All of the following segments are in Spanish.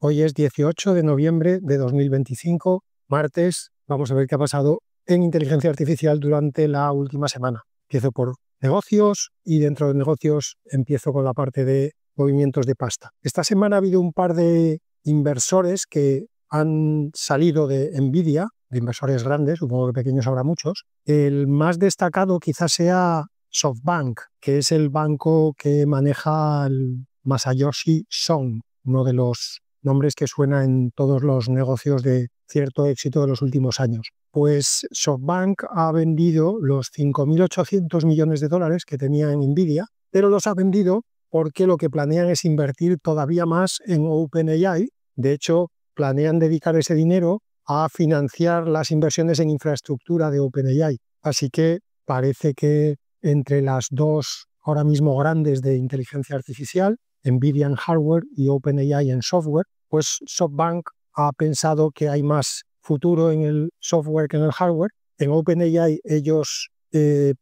Hoy es 18 de noviembre de 2025, martes. Vamos a ver qué ha pasado en inteligencia artificial durante la última semana. Empiezo por negocios y dentro de negocios empiezo con la parte de movimientos de pasta. Esta semana ha habido un par de inversores que han salido de Nvidia, de inversores grandes, supongo que pequeños habrá muchos. El más destacado quizás sea SoftBank, que es el banco que maneja el Masayoshi Son, uno de los nombres que suena en todos los negocios de cierto éxito de los últimos años. Pues SoftBank ha vendido los 5.800 millones de dólares que tenía en Nvidia, pero los ha vendido porque lo que planean es invertir todavía más en OpenAI. De hecho, planean dedicar ese dinero a financiar las inversiones en infraestructura de OpenAI. Así que parece que entre las dos ahora mismo grandes de inteligencia artificial, Nvidia en hardware y OpenAI en software, pues SoftBank ha pensado que hay más futuro en el software que en el hardware. En OpenAI ellos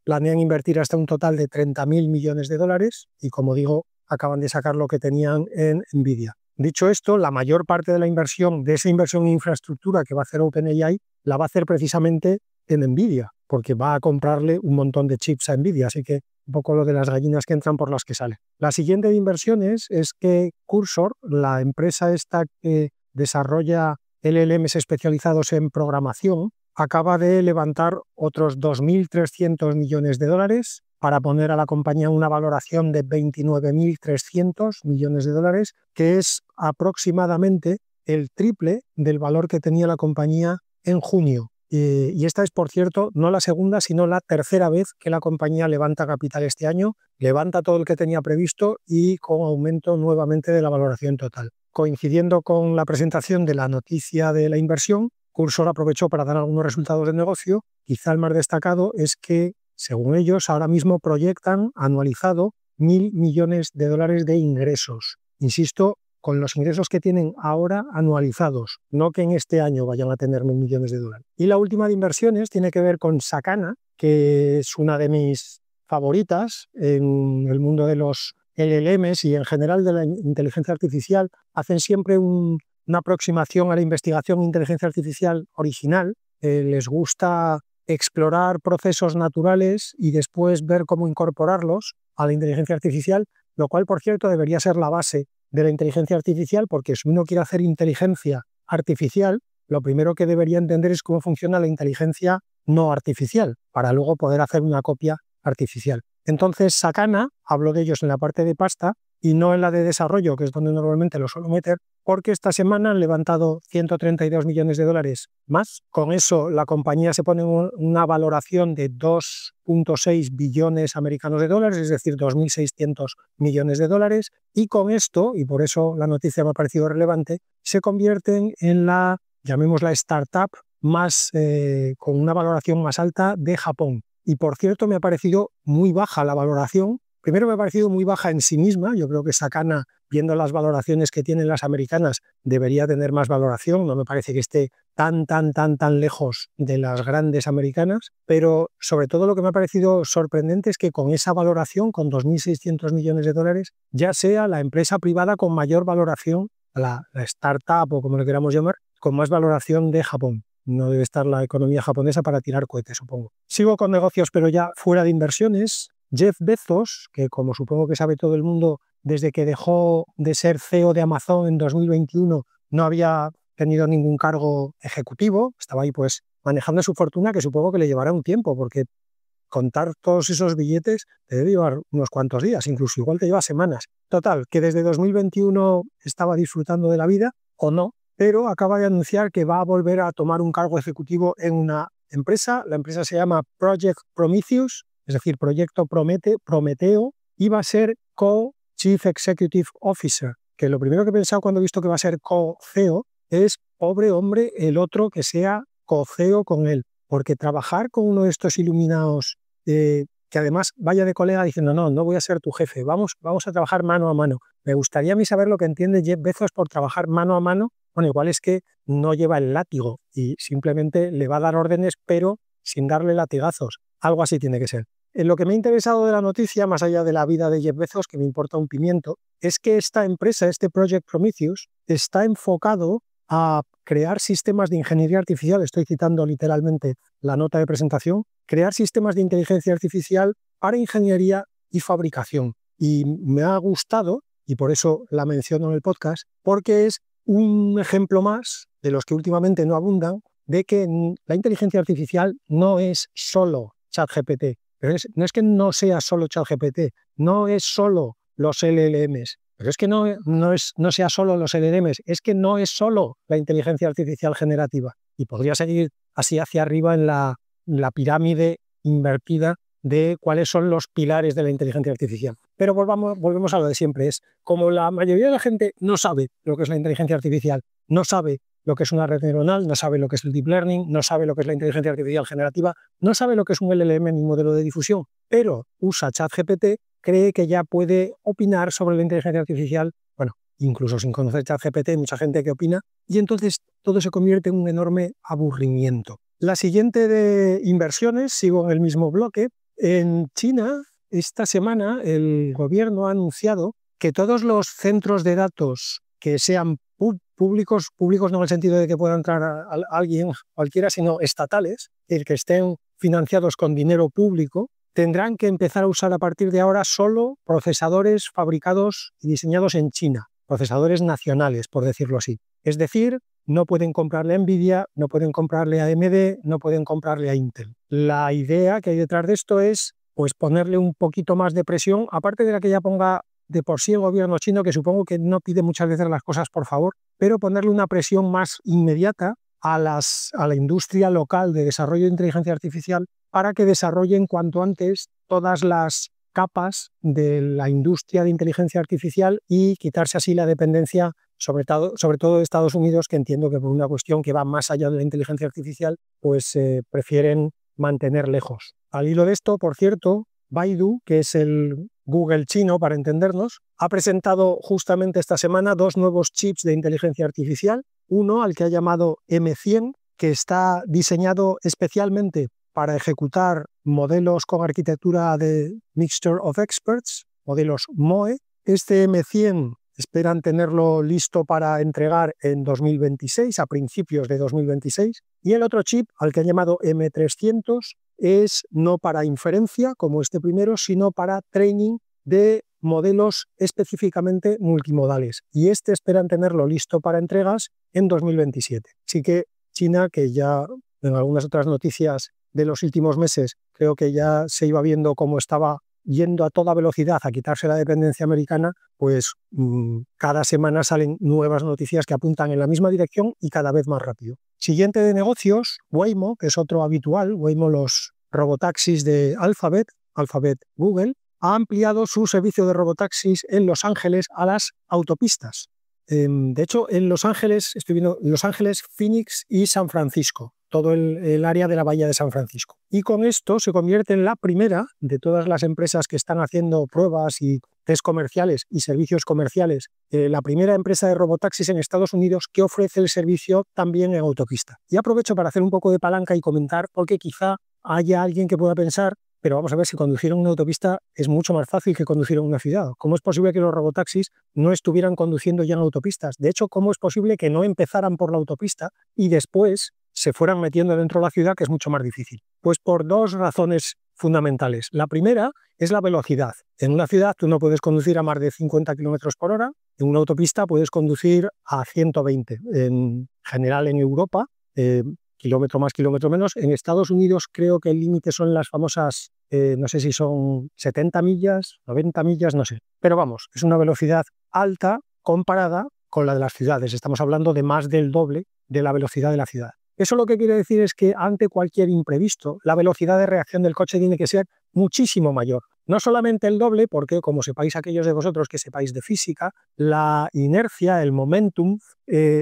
planean invertir hasta un total de 30.000 millones de dólares y, como digo, acaban de sacar lo que tenían en Nvidia. Dicho esto, la mayor parte de la inversión, de esa inversión en infraestructura que va a hacer OpenAI, la va a hacer precisamente en Nvidia, porque va a comprarle un montón de chips a Nvidia, así que un poco lo de las gallinas que entran por las que salen. La siguiente de inversiones es que Cursor, la empresa esta que desarrolla LLMs especializados en programación, acaba de levantar otros 2.300 millones de dólares para poner a la compañía una valoración de 29.300 millones de dólares, que es aproximadamente el triple del valor que tenía la compañía en junio. Y esta es, por cierto, no la segunda, sino la tercera vez que la compañía levanta capital este año, levanta todo el que tenía previsto y con aumento nuevamente de la valoración total. Coincidiendo con la presentación de la noticia de la inversión, Cursor aprovechó para dar algunos resultados de negocio. Quizá el más destacado es que, según ellos, ahora mismo proyectan anualizado 1.000 millones de dólares de ingresos. Insisto, con los ingresos que tienen ahora anualizados, no que en este año vayan a tener 1.000 millones de dólares. Y la última de inversiones tiene que ver con Sakana, que es una de mis favoritas en el mundo de los LLMs y en general de la inteligencia artificial. Hacen siempre una aproximación a la investigación en inteligencia artificial original. Les gusta explorar procesos naturales y después ver cómo incorporarlos a la inteligencia artificial, lo cual, por cierto, debería ser la base de la inteligencia artificial, porque si uno quiere hacer inteligencia artificial, lo primero que debería entender es cómo funciona la inteligencia no artificial, para luego poder hacer una copia artificial. Entonces, Sakana, hablo de ellos en la parte de pasta y no en la de desarrollo, que es donde normalmente lo suelo meter, porque esta semana han levantado 132 millones de dólares más. Con eso la compañía se pone una valoración de 2.6 billones americanos de dólares, es decir, 2.600 millones de dólares. Y con esto, y por eso la noticia me ha parecido relevante, se convierten en la, llamémosla startup, más con una valoración más alta de Japón. Y por cierto, me ha parecido muy baja la valoración. Primero me ha parecido muy baja en sí misma. Yo creo que Sakana, viendo las valoraciones que tienen las americanas, debería tener más valoración. No me parece que esté tan lejos de las grandes americanas. Pero sobre todo lo que me ha parecido sorprendente es que con esa valoración, con 2.600 millones de dólares, ya sea la empresa privada con mayor valoración, la startup o como le queramos llamar, con más valoración de Japón. No debe estar la economía japonesa para tirar cohetes, supongo. Sigo con negocios, pero ya fuera de inversiones. Jeff Bezos, que como supongo que sabe todo el mundo, desde que dejó de ser CEO de Amazon en 2021, no había tenido ningún cargo ejecutivo. Estaba ahí pues manejando su fortuna, que supongo que le llevará un tiempo, porque contar todos esos billetes te debe llevar unos cuantos días, incluso igual te lleva semanas. Total, que desde 2021 estaba disfrutando de la vida, o no, pero acaba de anunciar que va a volver a tomar un cargo ejecutivo en una empresa. La empresa se llama Project Prometheus, es decir, Proyecto Prometeo, y va a ser Co-Chief Executive Officer, que lo primero que he pensado cuando he visto que va a ser Co-CEO es, pobre hombre, el otro que sea Co-CEO con él, porque trabajar con uno de estos iluminados que además vaya de colega diciendo no voy a ser tu jefe, vamos a trabajar mano a mano. Me gustaría a mí saber lo que entiende Jeff Bezos por trabajar mano a mano. Bueno, igual es que no lleva el látigo y simplemente le va a dar órdenes, pero sin darle latigazos. Algo así tiene que ser. En lo que me ha interesado de la noticia, más allá de la vida de Jeff Bezos, que me importa un pimiento, es que esta empresa, este Project Prometheus, está enfocado a crear sistemas de ingeniería artificial, estoy citando literalmente la nota de presentación, crear sistemas de inteligencia artificial para ingeniería y fabricación. Y me ha gustado, y por eso la menciono en el podcast, porque es un ejemplo más de los que últimamente no abundan, de que la inteligencia artificial no es solo ChatGPT, pero no es que no sea solo ChatGPT, no es solo los LLMs, pero es que no sea solo los LLMs, es que no es solo la inteligencia artificial generativa. Y podría seguir así hacia arriba en la pirámide invertida de cuáles son los pilares de la inteligencia artificial. Pero volvemos a lo de siempre, es como la mayoría de la gente no sabe lo que es la inteligencia artificial, no sabe lo que es una red neuronal, no sabe lo que es el deep learning, no sabe lo que es la inteligencia artificial generativa, no sabe lo que es un LLM ni un modelo de difusión, pero usa ChatGPT, cree que ya puede opinar sobre la inteligencia artificial, bueno, incluso sin conocer ChatGPT, hay mucha gente que opina, y entonces todo se convierte en un enorme aburrimiento. La siguiente de inversiones, sigo en el mismo bloque. En China, esta semana, el gobierno ha anunciado que todos los centros de datos que sean públicos no en el sentido de que pueda entrar a alguien cualquiera, sino estatales, el que estén financiados con dinero público, tendrán que empezar a usar a partir de ahora solo procesadores fabricados y diseñados en China, procesadores nacionales, por decirlo así. Es decir, no pueden comprarle a Nvidia, no pueden comprarle a AMD, no pueden comprarle a Intel. La idea que hay detrás de esto es pues ponerle un poquito más de presión, aparte de la que ya ponga de por sí el gobierno chino, que supongo que no pide muchas veces las cosas por favor, pero ponerle una presión más inmediata a la industria local de desarrollo de inteligencia artificial para que desarrollen cuanto antes todas las capas de la industria de inteligencia artificial y quitarse así la dependencia sobre todo de Estados Unidos, que entiendo que por una cuestión que va más allá de la inteligencia artificial, pues prefieren mantener lejos. Al hilo de esto, por cierto, Baidu, que es el Google chino para entendernos, ha presentado justamente esta semana 2 nuevos chips de inteligencia artificial, uno al que ha llamado M100, que está diseñado especialmente para ejecutar modelos con arquitectura de Mixture of Experts, modelos MOE. Este M100 esperan tenerlo listo para entregar en 2026, a principios de 2026. Y el otro chip, al que han llamado M300, es no para inferencia, como este primero, sino para training de modelos específicamente multimodales. Y este esperan tenerlo listo para entregas en 2027. Así que China, que ya en algunas otras noticias de los últimos meses creo que ya se iba viendo cómo estaba yendo a toda velocidad a quitarse la dependencia americana, pues cada semana salen nuevas noticias que apuntan en la misma dirección y cada vez más rápido. Siguiente de negocios, Waymo, que es otro habitual, Waymo, los robotaxis de Alphabet Google, ha ampliado su servicio de robotaxis en Los Ángeles a las autopistas. De hecho, en Los Ángeles, estoy viendo Los Ángeles, Phoenix y San Francisco, todo el área de la bahía de San Francisco. Y con esto se convierte en la primera de todas las empresas que están haciendo pruebas y test comerciales y servicios comerciales, la primera empresa de robotaxis en Estados Unidos que ofrece el servicio también en autopista. Y aprovecho para hacer un poco de palanca y comentar, porque quizá haya alguien que pueda pensar, pero vamos a ver, si conducir en una autopista es mucho más fácil que conducir en una ciudad. ¿Cómo es posible que los robotaxis no estuvieran conduciendo ya en autopistas? De hecho, ¿cómo es posible que no empezaran por la autopista y después se fueran metiendo dentro de la ciudad, que es mucho más difícil? Pues por 2 razones fundamentales. La primera es la velocidad. En una ciudad tú no puedes conducir a más de 50 km por hora, en una autopista puedes conducir a 120. En general en Europa, kilómetro más, kilómetro menos. En Estados Unidos creo que el límite son las famosas, no sé si son 70 millas, 90 millas, no sé. Pero vamos, es una velocidad alta comparada con la de las ciudades. Estamos hablando de más del doble de la velocidad de la ciudad. Eso lo que quiere decir es que ante cualquier imprevisto, la velocidad de reacción del coche tiene que ser muchísimo mayor. No solamente el doble, porque como sepáis aquellos de vosotros que sepáis de física, la inercia, el momentum,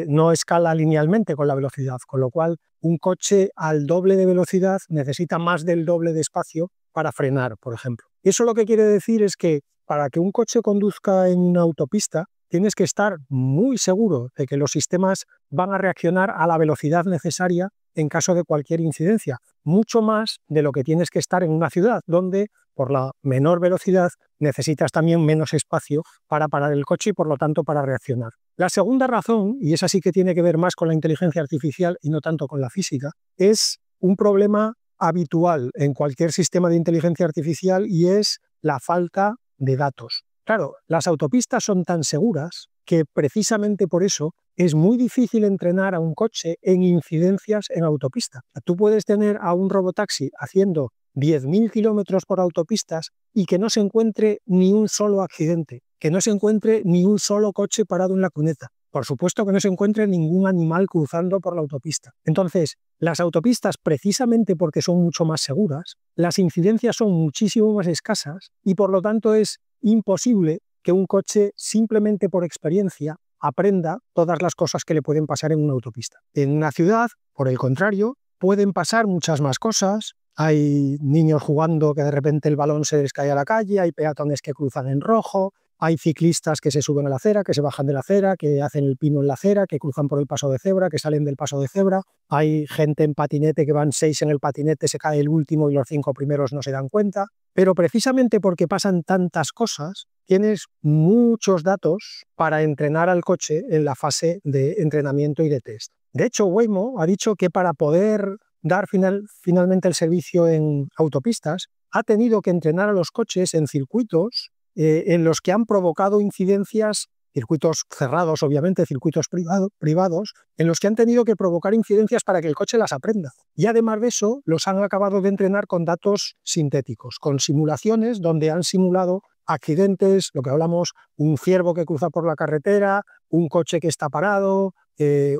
no escala linealmente con la velocidad, con lo cual un coche al doble de velocidad necesita más del doble de espacio para frenar, por ejemplo. Eso lo que quiere decir es que para que un coche conduzca en una autopista, tienes que estar muy seguro de que los sistemas van a reaccionar a la velocidad necesaria en caso de cualquier incidencia, mucho más de lo que tienes que estar en una ciudad, donde por la menor velocidad necesitas también menos espacio para parar el coche y por lo tanto para reaccionar. La segunda razón, y esa sí que tiene que ver más con la inteligencia artificial y no tanto con la física, es un problema habitual en cualquier sistema de inteligencia artificial y es la falta de datos. Claro, las autopistas son tan seguras que precisamente por eso es muy difícil entrenar a un coche en incidencias en autopista. Tú puedes tener a un robotaxi haciendo 10.000 kilómetros por autopistas y que no se encuentre ni un solo accidente, que no se encuentre ni un solo coche parado en la cuneta. Por supuesto que no se encuentre ningún animal cruzando por la autopista. Entonces, las autopistas, precisamente porque son mucho más seguras, las incidencias son muchísimo más escasas y por lo tanto es imposible que un coche, simplemente por experiencia, aprenda todas las cosas que le pueden pasar en una autopista. En una ciudad, por el contrario, pueden pasar muchas más cosas. Hay niños jugando que de repente el balón se les cae a la calle, hay peatones que cruzan en rojo, hay ciclistas que se suben a la acera, que se bajan de la acera, que hacen el pino en la acera, que cruzan por el paso de cebra, que salen del paso de cebra. Hay gente en patinete que van 6 en el patinete, se cae el último y los 5 primeros no se dan cuenta. Pero precisamente porque pasan tantas cosas, tienes muchos datos para entrenar al coche en la fase de entrenamiento y de test. De hecho, Waymo ha dicho que para poder dar finalmente el servicio en autopistas, ha tenido que entrenar a los coches en circuitos en los que han provocado incidencias, circuitos cerrados obviamente, circuitos privados, en los que han tenido que provocar incidencias para que el coche las aprenda. Y además de eso, los han acabado de entrenar con datos sintéticos, con simulaciones donde han simulado accidentes, lo que hablamos, un ciervo que cruza por la carretera, un coche que está parado,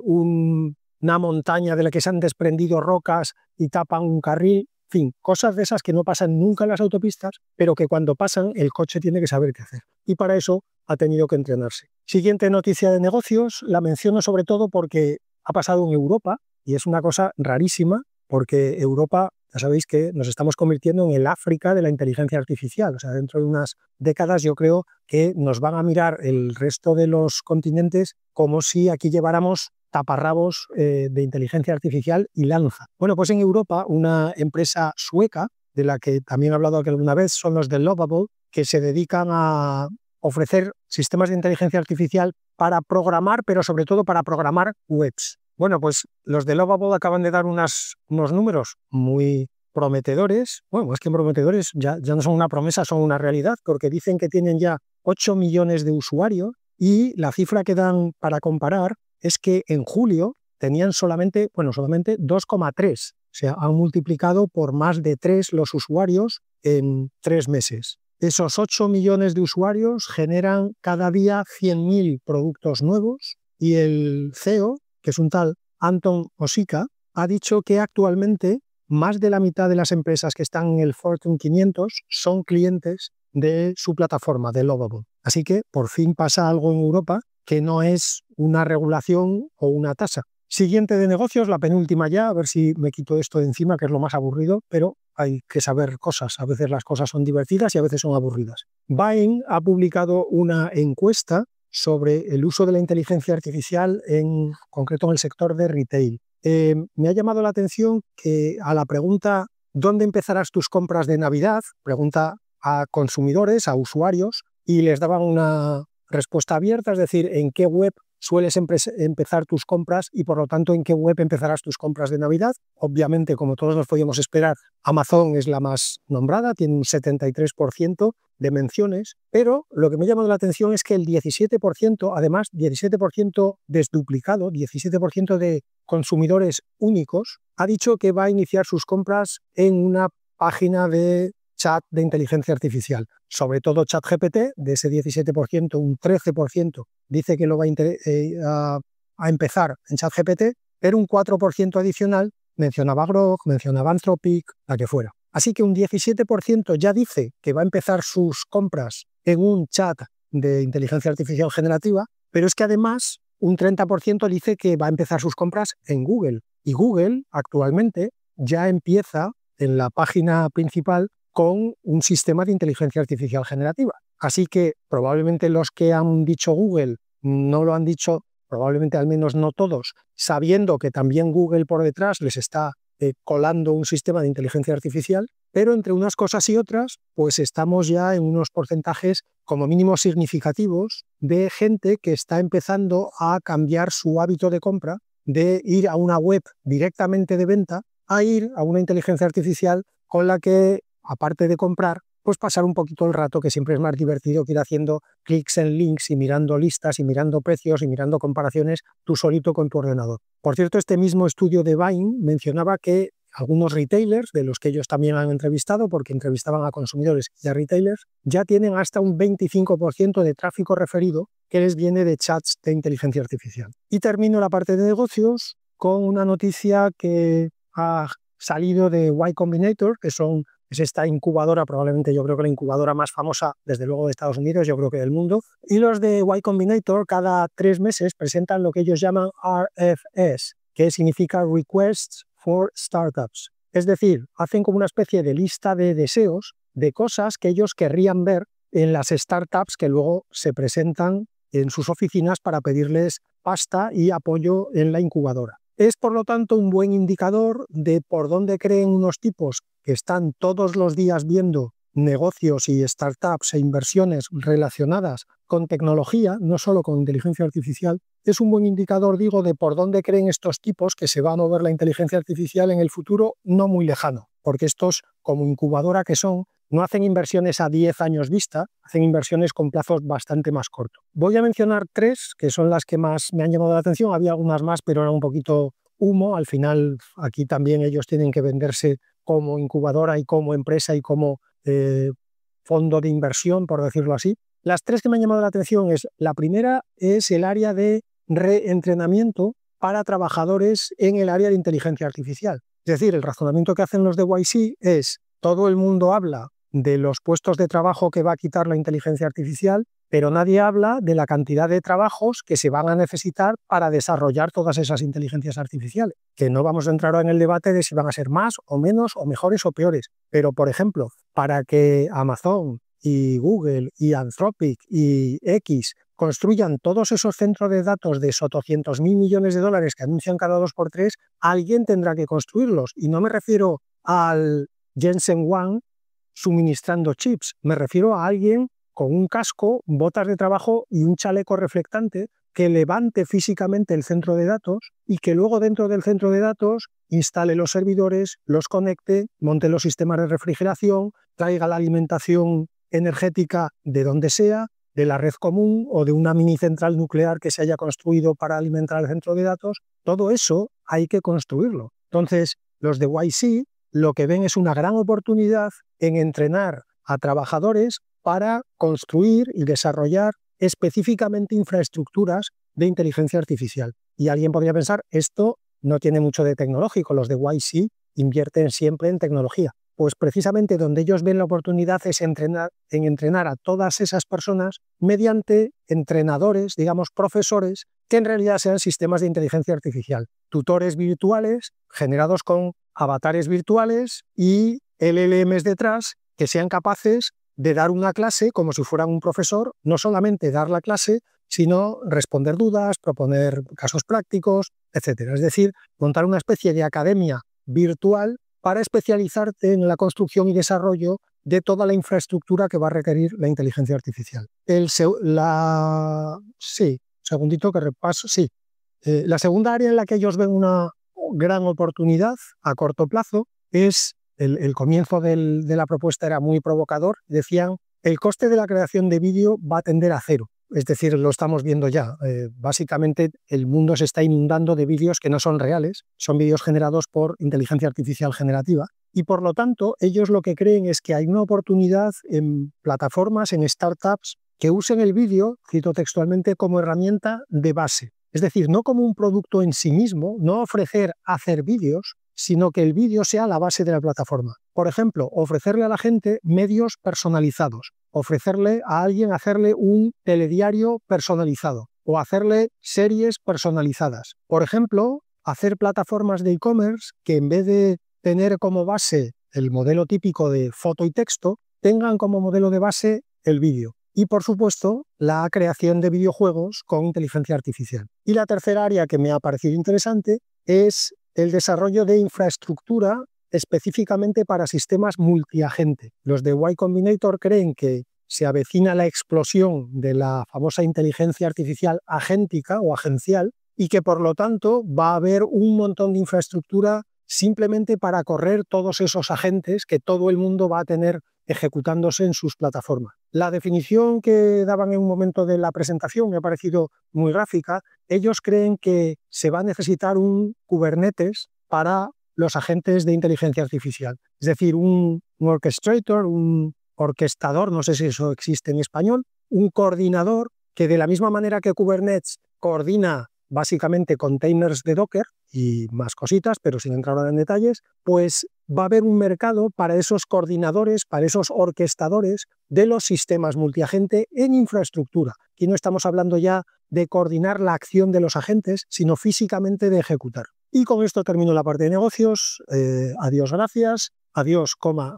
una montaña de la que se han desprendido rocas y tapan un carril. En fin, cosas de esas que no pasan nunca en las autopistas, pero que cuando pasan el coche tiene que saber qué hacer. Y para eso ha tenido que entrenarse. Siguiente noticia de negocios, la menciono sobre todo porque ha pasado en Europa y es una cosa rarísima porque Europa, ya sabéis que nos estamos convirtiendo en el África de la inteligencia artificial. O sea, dentro de unas décadas yo creo que nos van a mirar el resto de los continentes como si aquí lleváramos taparrabos de inteligencia artificial y lanza. Bueno, pues en Europa una empresa sueca, de la que también he hablado alguna vez, son los de Lovable, que se dedican a ofrecer sistemas de inteligencia artificial para programar, pero sobre todo para programar webs. Bueno, pues los de Lovable acaban de dar unos números muy prometedores. Bueno, es que prometedores ya no son una promesa, son una realidad, porque dicen que tienen ya 8 millones de usuarios y la cifra que dan para comparar es que en julio tenían solamente 2,3. O sea, han multiplicado por más de 3 los usuarios en 3 meses. Esos 8 millones de usuarios generan cada día 100.000 productos nuevos y el CEO, que es un tal Anton Osika, ha dicho que actualmente más de la mitad de las empresas que están en el Fortune 500 son clientes de su plataforma, de Lovable. Así que por fin pasa algo en Europa que no es una regulación o una tasa. Siguiente de negocios, la penúltima ya, a ver si me quito esto de encima, que es lo más aburrido, pero hay que saber cosas. A veces las cosas son divertidas y a veces son aburridas. Bain ha publicado una encuesta sobre el uso de la inteligencia artificial, en concreto en el sector de retail. Me ha llamado la atención que a la pregunta ¿dónde empezarás tus compras de Navidad?, pregunta a consumidores, a usuarios, y les daban una respuesta abierta, es decir, en qué web sueles empezar tus compras y por lo tanto en qué web empezarás tus compras de Navidad. Obviamente, como todos nos podíamos esperar, Amazon es la más nombrada, tiene un 73% de menciones, pero lo que me llama la atención es que el 17%, además 17% desduplicado, 17% de consumidores únicos, ha dicho que va a iniciar sus compras en una página de chat de inteligencia artificial, sobre todo ChatGPT. De ese 17%, un 13% dice que lo va a empezar en ChatGPT, pero un 4% adicional mencionaba Grok, mencionaba Anthropic, la que fuera. Así que un 17% ya dice que va a empezar sus compras en un chat de inteligencia artificial generativa, pero es que además un 30% dice que va a empezar sus compras en Google. Y Google actualmente ya empieza en la página principal con un sistema de inteligencia artificial generativa. Así que probablemente los que han dicho Google no lo han dicho, probablemente al menos no todos, sabiendo que también Google por detrás les está colando un sistema de inteligencia artificial, pero entre unas cosas y otras, pues estamos ya en unos porcentajes como mínimo significativos de gente que está empezando a cambiar su hábito de compra, de ir a una web directamente de venta a ir a una inteligencia artificial con la que, aparte de comprar, pues pasar un poquito el rato, que siempre es más divertido que ir haciendo clics en links y mirando listas y mirando precios y mirando comparaciones tú solito con tu ordenador. Por cierto, este mismo estudio de Bain mencionaba que algunos retailers, de los que ellos también han entrevistado, porque entrevistaban a consumidores y a retailers, ya tienen hasta un 25% de tráfico referido que les viene de chats de inteligencia artificial. Y termino la parte de negocios con una noticia que ha salido de Y Combinator, que es esta incubadora, probablemente yo creo que la incubadora más famosa, desde luego de Estados Unidos, yo creo que del mundo. Y los de Y Combinator cada 3 meses presentan lo que ellos llaman RFS, que significa Requests for Startups. Es decir, hacen como una especie de lista de deseos de cosas que ellos querrían ver en las startups que luego se presentan en sus oficinas para pedirles pasta y apoyo en la incubadora. Es, por lo tanto, un buen indicador de por dónde creen unos tipos que están todos los días viendo negocios y startups e inversiones relacionadas con tecnología, no solo con inteligencia artificial. Es un buen indicador, digo, de por dónde creen estos tipos que se va a mover la inteligencia artificial en el futuro no muy lejano, porque estos, como incubadora que son, no hacen inversiones a 10 años vista, hacen inversiones con plazos bastante más cortos. Voy a mencionar 3, que son las que más me han llamado la atención. Había algunas más, pero era un poquito humo. Al final, aquí también ellos tienen que venderse como incubadora y como empresa y como fondo de inversión, por decirlo así. Las 3 que me han llamado la atención es, la primera es el área de reentrenamiento para trabajadores en el área de inteligencia artificial. Es decir, el razonamiento que hacen los de YC es, todo el mundo habla de los puestos de trabajo que va a quitar la inteligencia artificial, pero nadie habla de la cantidad de trabajos que se van a necesitar para desarrollar todas esas inteligencias artificiales, que no vamos a entrar en el debate de si van a ser más o menos o mejores o peores, pero por ejemplo, para que Amazon y Google y Anthropic y X construyan todos esos centros de datos de 800.000 millones de dólares que anuncian cada 2x3, alguien tendrá que construirlos. Y no me refiero al Jensen Huang suministrando chips, me refiero a alguien con un casco, botas de trabajo y un chaleco reflectante que levante físicamente el centro de datos y que luego dentro del centro de datos instale los servidores, los conecte, monte los sistemas de refrigeración, traiga la alimentación energética de donde sea, de la red común o de una mini central nuclear que se haya construido para alimentar el centro de datos. Todo eso hay que construirlo. Entonces, los de YC lo que ven es una gran oportunidad en entrenar a trabajadores para construir y desarrollar específicamente infraestructuras de inteligencia artificial. Y alguien podría pensar, esto no tiene mucho de tecnológico, los de YC invierten siempre en tecnología. Pues precisamente donde ellos ven la oportunidad es en entrenar a todas esas personas mediante entrenadores, digamos profesores, que en realidad sean sistemas de inteligencia artificial. Tutores virtuales generados con avatares virtuales y LLMs detrás que sean capaces de dar una clase como si fueran un profesor, no solamente dar la clase, sino responder dudas, proponer casos prácticos, etc. Es decir, montar una especie de academia virtual para especializarte en la construcción y desarrollo de toda la infraestructura que va a requerir la inteligencia artificial. Segundito que repaso. Sí. La segunda área en la que ellos ven una gran oportunidad a corto plazo es el comienzo de la propuesta era muy provocador. Decían, el coste de la creación de vídeo va a tender a cero. Es decir, lo estamos viendo ya. Básicamente, el mundo se está inundando de vídeos que no son reales, son vídeos generados por inteligencia artificial generativa. Y por lo tanto, ellos lo que creen es que hay una oportunidad en plataformas, en startups, que usen el vídeo, cito textualmente, como herramienta de base. Es decir, no como un producto en sí mismo, no ofrecer hacer vídeos, sino que el vídeo sea la base de la plataforma. Por ejemplo, ofrecerle a la gente medios personalizados, ofrecerle a alguien hacerle un telediario personalizado o hacerle series personalizadas. Por ejemplo, hacer plataformas de e-commerce que en vez de tener como base el modelo típico de foto y texto, tengan como modelo de base el vídeo. Y, por supuesto, la creación de videojuegos con inteligencia artificial. Y la tercera área que me ha parecido interesante es el desarrollo de infraestructura específicamente para sistemas multiagente. Los de Y Combinator creen que se avecina la explosión de la famosa inteligencia artificial agéntica o agencial y que por lo tanto va a haber un montón de infraestructura simplemente para correr todos esos agentes que todo el mundo va a tener ejecutándose en sus plataformas. La definición que daban en un momento de la presentación me ha parecido muy gráfica. Ellos creen que se va a necesitar un Kubernetes para los agentes de inteligencia artificial. Es decir, un orchestrator, un orquestador, no sé si eso existe en español, un coordinador que de la misma manera que Kubernetes coordina básicamente containers de Docker y más cositas, pero sin entrar ahora en detalles, pues va a haber un mercado para esos coordinadores, para esos orquestadores de los sistemas multiagente en infraestructura. Aquí no estamos hablando ya de coordinar la acción de los agentes, sino físicamente de ejecutar. Y con esto termino la parte de negocios. Adiós, gracias. Adiós,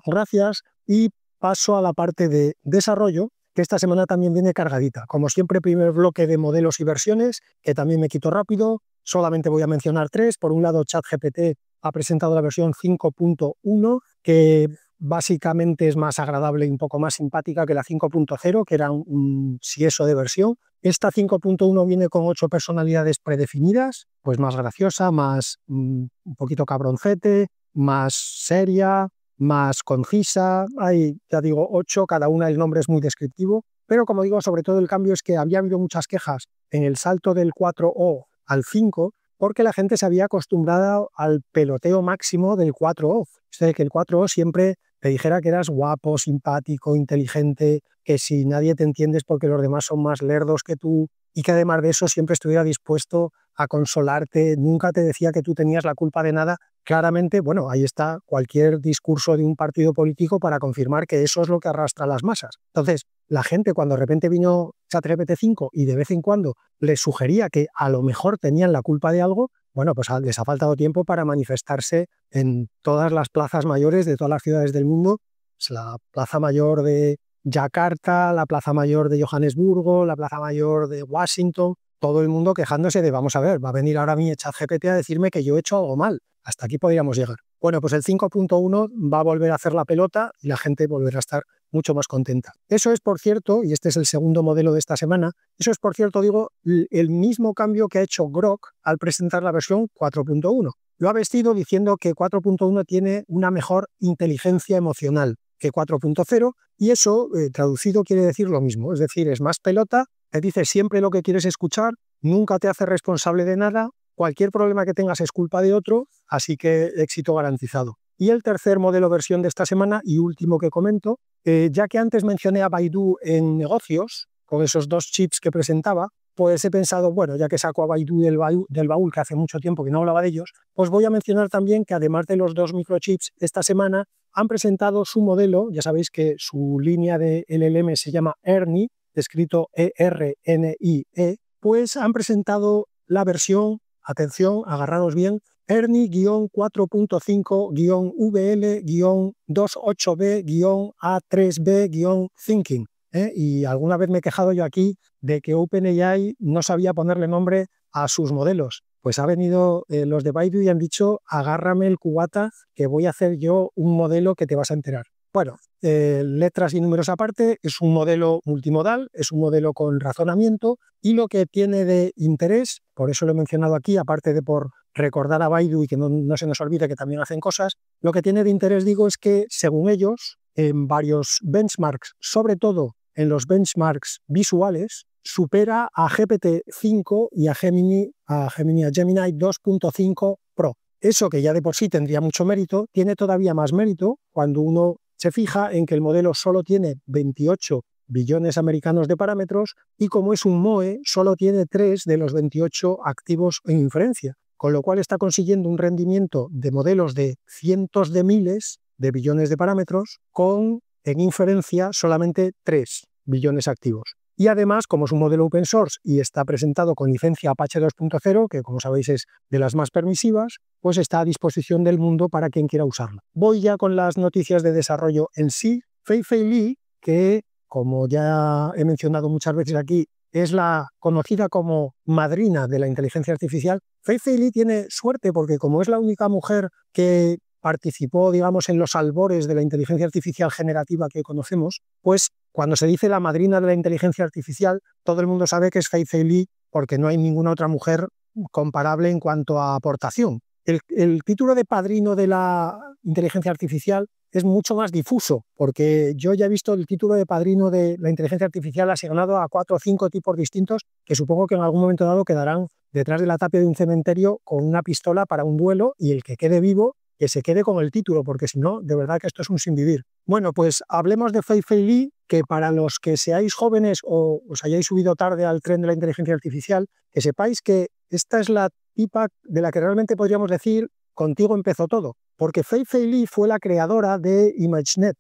gracias. Y paso a la parte de desarrollo, que esta semana también viene cargadita. Como siempre, primer bloque de modelos y versiones, que también me quito rápido. Solamente voy a mencionar 3. Por un lado, ChatGPT ha presentado la versión 5.1, que básicamente es más agradable y un poco más simpática que la 5.0, que era un sieso de versión. Esta 5.1 viene con 8 personalidades predefinidas, pues más graciosa, más un poquito cabroncete, más seria, más concisa. Hay, ya digo, 8, cada una el nombre es muy descriptivo, pero como digo, sobre todo el cambio es que había habido muchas quejas en el salto del 4O al 5, porque la gente se había acostumbrado al peloteo máximo del 4O. O sea, que el 4O siempre te dijera que eras guapo, simpático, inteligente, que si nadie te entiende es porque los demás son más lerdos que tú, y que además de eso siempre estuviera dispuesto a consolarte, nunca te decía que tú tenías la culpa de nada. Claramente, bueno, ahí está cualquier discurso de un partido político para confirmar que eso es lo que arrastra a las masas. Entonces, la gente cuando de repente vino ChatGPT 5 y de vez en cuando les sugería que a lo mejor tenían la culpa de algo, bueno, pues les ha faltado tiempo para manifestarse en todas las plazas mayores de todas las ciudades del mundo. Pues la plaza mayor de Yakarta, la plaza mayor de Johannesburgo, la plaza mayor de Washington, todo el mundo quejándose de, vamos a ver, va a venir ahora mi ChatGPT a decirme que yo he hecho algo mal. Hasta aquí podríamos llegar. Bueno, pues el 5.1 va a volver a hacer la pelota y la gente volverá a estar mucho más contenta. Eso es, por cierto, y este es el segundo modelo de esta semana, eso es, por cierto, digo, el mismo cambio que ha hecho Grok al presentar la versión 4.1. Lo ha vestido diciendo que 4.1 tiene una mejor inteligencia emocional que 4.0 y eso, traducido, quiere decir lo mismo. Es decir, es más pelota, te dice siempre lo que quieres escuchar, nunca te hace responsable de nada, cualquier problema que tengas es culpa de otro, así que éxito garantizado. Y el tercer modelo versión de esta semana y último que comento, ya que antes mencioné a Baidu en negocios, con esos 2 chips que presentaba, pues he pensado, bueno, ya que saco a Baidu del baúl, que hace mucho tiempo que no hablaba de ellos, pues voy a mencionar también que además de los 2 microchips, esta semana han presentado su modelo, ya sabéis que su línea de LLM se llama Ernie, escrito ERNIE, pues han presentado la versión, atención, agarraros bien, Ernie-VL-28B-A3B-Thinking. Y alguna vez me he quejado yo aquí de que OpenAI no sabía ponerle nombre a sus modelos. Pues ha venido los de Baidu y han dicho, agárrame el cubata que voy a hacer yo un modelo que te vas a enterar. Bueno, letras y números aparte, es un modelo multimodal, es un modelo con razonamiento y lo que tiene de interés, por eso lo he mencionado aquí, aparte de por recordar a Baidu y que no se nos olvide que también hacen cosas, lo que tiene de interés, digo, es que según ellos, en varios benchmarks, sobre todo en los benchmarks visuales, supera a GPT-5 y a Gemini 2.5 Pro. Eso que ya de por sí tendría mucho mérito, tiene todavía más mérito cuando uno se fija en que el modelo solo tiene 28 billones americanos de parámetros y como es un MOE, solo tiene 3 de los 28 activos en inferencia, con lo cual está consiguiendo un rendimiento de modelos de cientos de miles de billones de parámetros con, en inferencia, solamente 3 billones activos. Y además, como es un modelo open source y está presentado con licencia Apache 2.0, que como sabéis es de las más permisivas, pues está a disposición del mundo para quien quiera usarla. Voy ya con las noticias de desarrollo en sí. Fei-Fei Li, que como ya he mencionado muchas veces aquí, es la conocida como madrina de la inteligencia artificial. Fei-Fei Li tiene suerte porque como es la única mujer que participó, digamos, en los albores de la inteligencia artificial generativa que conocemos, pues cuando se dice la madrina de la inteligencia artificial, todo el mundo sabe que es Fei-Fei Li, porque no hay ninguna otra mujer comparable en cuanto a aportación. El título de padrino de la inteligencia artificial es mucho más difuso, porque yo ya he visto el título de padrino de la inteligencia artificial asignado a 4 o 5 tipos distintos que supongo que en algún momento dado quedarán detrás de la tapia de un cementerio con una pistola para un duelo, y el que quede vivo, que se quede con el título, porque si no, de verdad que esto es un sinvivir. Bueno, pues hablemos de Fei-Fei Li, que para los que seáis jóvenes o os hayáis subido tarde al tren de la inteligencia artificial, que sepáis que esta es la tipa de la que realmente podríamos decir contigo empezó todo, porque Fei-Fei Li fue la creadora de ImageNet,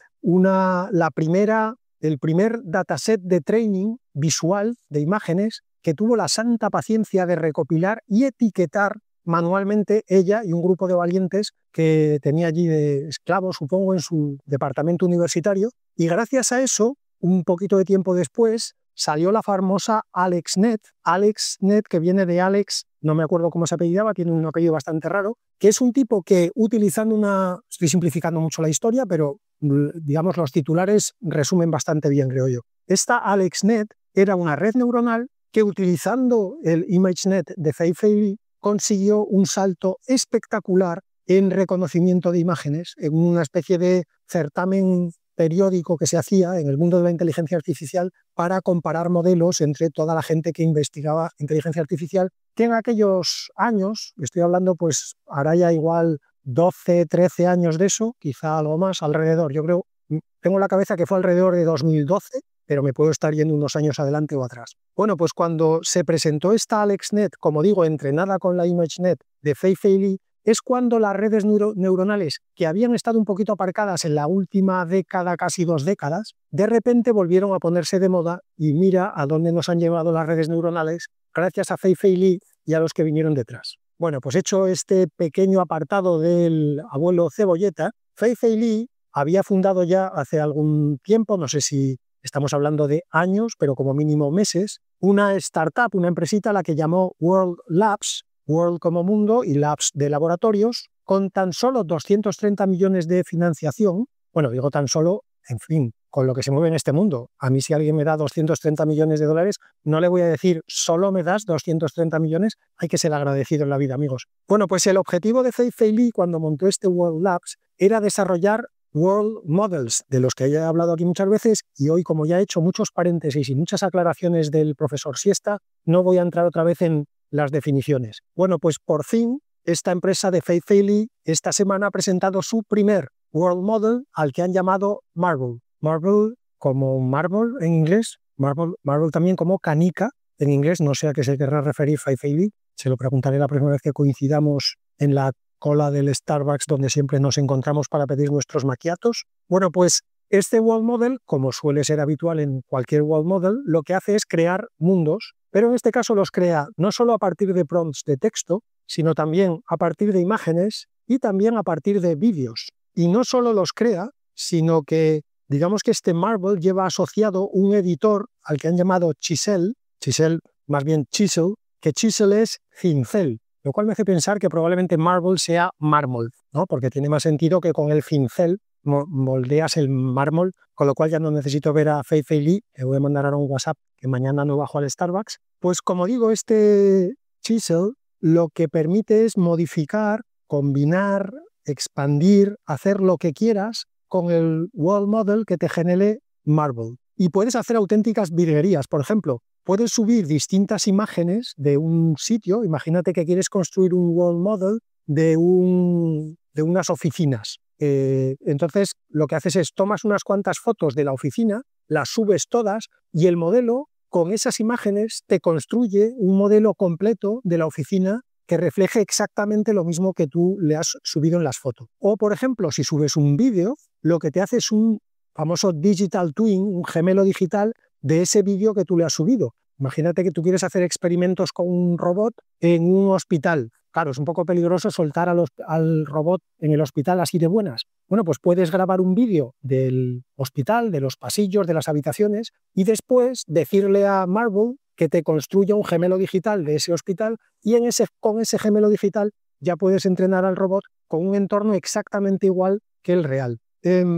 el primer dataset de training visual de imágenes que tuvo la santa paciencia de recopilar y etiquetar manualmente ella y un grupo de valientes que tenía allí de esclavos, supongo, en su departamento universitario. Y gracias a eso, un poquito de tiempo después, salió la famosa AlexNet, que viene de Alex, no me acuerdo cómo se apellidaba, tiene un apellido bastante raro, que es un tipo que utilizando estoy simplificando mucho la historia, pero digamos los titulares resumen bastante bien, creo yo. Esta AlexNet era una red neuronal que, utilizando el ImageNet de Fei-Fei Li, consiguió un salto espectacular en reconocimiento de imágenes, en una especie de certamen periódico que se hacía en el mundo de la inteligencia artificial para comparar modelos entre toda la gente que investigaba inteligencia artificial, que en aquellos años, estoy hablando pues hará ya igual 12, 13 años de eso, quizá algo más, alrededor, yo creo, tengo en la cabeza que fue alrededor de 2012, pero me puedo estar yendo unos años adelante o atrás. Bueno, pues cuando se presentó esta AlexNet, como digo, entrenada con la ImageNet de Fei-Fei Li, es cuando las redes neuronales, que habían estado un poquito aparcadas en la última década, casi 2 décadas, de repente volvieron a ponerse de moda, y mira a dónde nos han llevado las redes neuronales gracias a Fei-Fei Li y a los que vinieron detrás. Bueno, pues hecho este pequeño apartado del abuelo Cebolleta, Fei-Fei Li había fundado ya hace algún tiempo, no sé si estamos hablando de años, pero como mínimo meses, una startup, una empresita a la que llamó World Labs, World como mundo y Labs de laboratorios, con tan solo 230 millones de financiación. Bueno, digo tan solo, en fin, con lo que se mueve en este mundo. A mí, si alguien me da 230 millones de dólares, no le voy a decir solo me das 230 millones, hay que ser agradecido en la vida, amigos. Bueno, pues el objetivo de Fei-Fei Li cuando montó este World Labs era desarrollar World Models, de los que ya he hablado aquí muchas veces, y hoy, como ya he hecho muchos paréntesis y muchas aclaraciones del profesor Siesta, no voy a entrar otra vez en las definiciones. Bueno, pues por fin esta empresa de Fei-Fei Li esta semana ha presentado su primer World Model, al que han llamado Marble. Marble como mármol en inglés, Marble también como canica en inglés, no sé a qué se querrá referir Fei-Fei Li, se lo preguntaré la próxima vez que coincidamos en la cola del Starbucks donde siempre nos encontramos para pedir nuestros macchiatos. Bueno, pues este World Model, como suele ser habitual en cualquier World Model, lo que hace es crear mundos, pero en este caso los crea no solo a partir de prompts de texto, sino también a partir de imágenes y también a partir de vídeos. Y no solo los crea, sino que digamos que este Marble lleva asociado un editor al que han llamado Chisel, más bien Chisel, que Chisel es cincel, lo cual me hace pensar que probablemente Marble sea mármol, ¿no? Porque tiene más sentido que con el cincel moldeas el mármol, con lo cual ya no necesito ver a Fei-Fei Li, le voy a mandar ahora un WhatsApp que mañana no bajo al Starbucks. Pues como digo, este Chisel lo que permite es modificar, combinar, expandir, hacer lo que quieras con el World Model que te genere Marble. Y puedes hacer auténticas virguerías. Por ejemplo, puedes subir distintas imágenes de un sitio. Imagínate que quieres construir un World Model de unas oficinas. Entonces, lo que haces es tomas unas cuantas fotos de la oficina, las subes todas y el modelo, con esas imágenes, te construye un modelo completo de la oficina que refleje exactamente lo mismo que tú le has subido en las fotos. O, por ejemplo, si subes un vídeo, lo que te hace es un famoso digital twin, un gemelo digital de ese vídeo que tú le has subido. Imagínate que tú quieres hacer experimentos con un robot en un hospital. Claro, es un poco peligroso soltar al robot en el hospital así de buenas. Bueno, pues puedes grabar un vídeo del hospital, de los pasillos, de las habitaciones, y después decirle a Marble que te construya un gemelo digital de ese hospital, y con ese gemelo digital ya puedes entrenar al robot con un entorno exactamente igual que el real.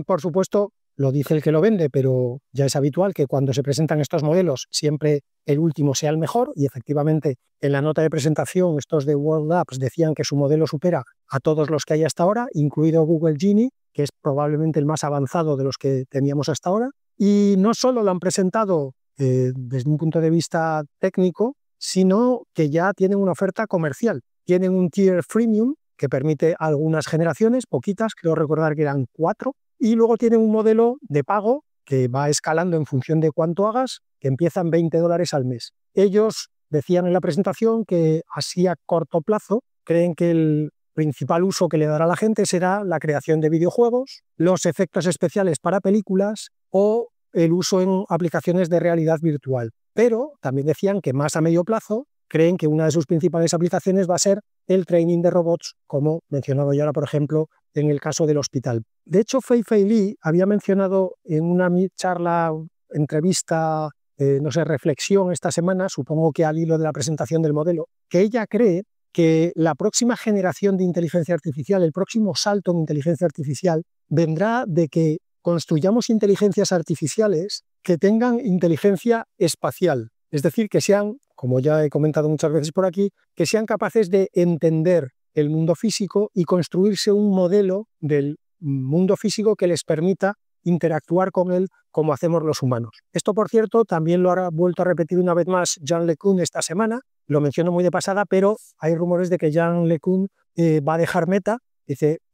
Por supuesto, lo dice el que lo vende, pero ya es habitual que cuando se presentan estos modelos siempre el último sea el mejor, y efectivamente en la nota de presentación estos de World Apps decían que su modelo supera a todos los que hay hasta ahora, incluido Google Genie, que es probablemente el más avanzado de los que teníamos hasta ahora. Y no solo lo han presentado desde un punto de vista técnico, sino que ya tienen una oferta comercial. Tienen un tier freemium que permite algunas generaciones, poquitas, creo recordar que eran 4, y luego tienen un modelo de pago que va escalando en función de cuánto hagas, que empieza en $20 al mes. Ellos decían en la presentación que así a corto plazo creen que el principal uso que le dará a la gente será la creación de videojuegos, los efectos especiales para películas o el uso en aplicaciones de realidad virtual. Pero también decían que más a medio plazo creen que una de sus principales aplicaciones va a ser el training de robots, como mencionado ya ahora, por ejemplo, en el caso del hospital. De hecho, Fei-Fei Li había mencionado en una charla, entrevista, reflexión esta semana, supongo que al hilo de la presentación del modelo, que ella cree que la próxima generación de inteligencia artificial, el próximo salto en inteligencia artificial, vendrá de que construyamos inteligencias artificiales que tengan inteligencia espacial, es decir, que sean, como ya he comentado muchas veces por aquí, que sean capaces de entender el mundo físico y construirse un modelo del mundo físico que les permita interactuar con él como hacemos los humanos. Esto, por cierto, también lo ha vuelto a repetir una vez más Yann LeCun esta semana. Lo menciono muy de pasada, pero hay rumores de que Yann LeCun va a dejar Meta.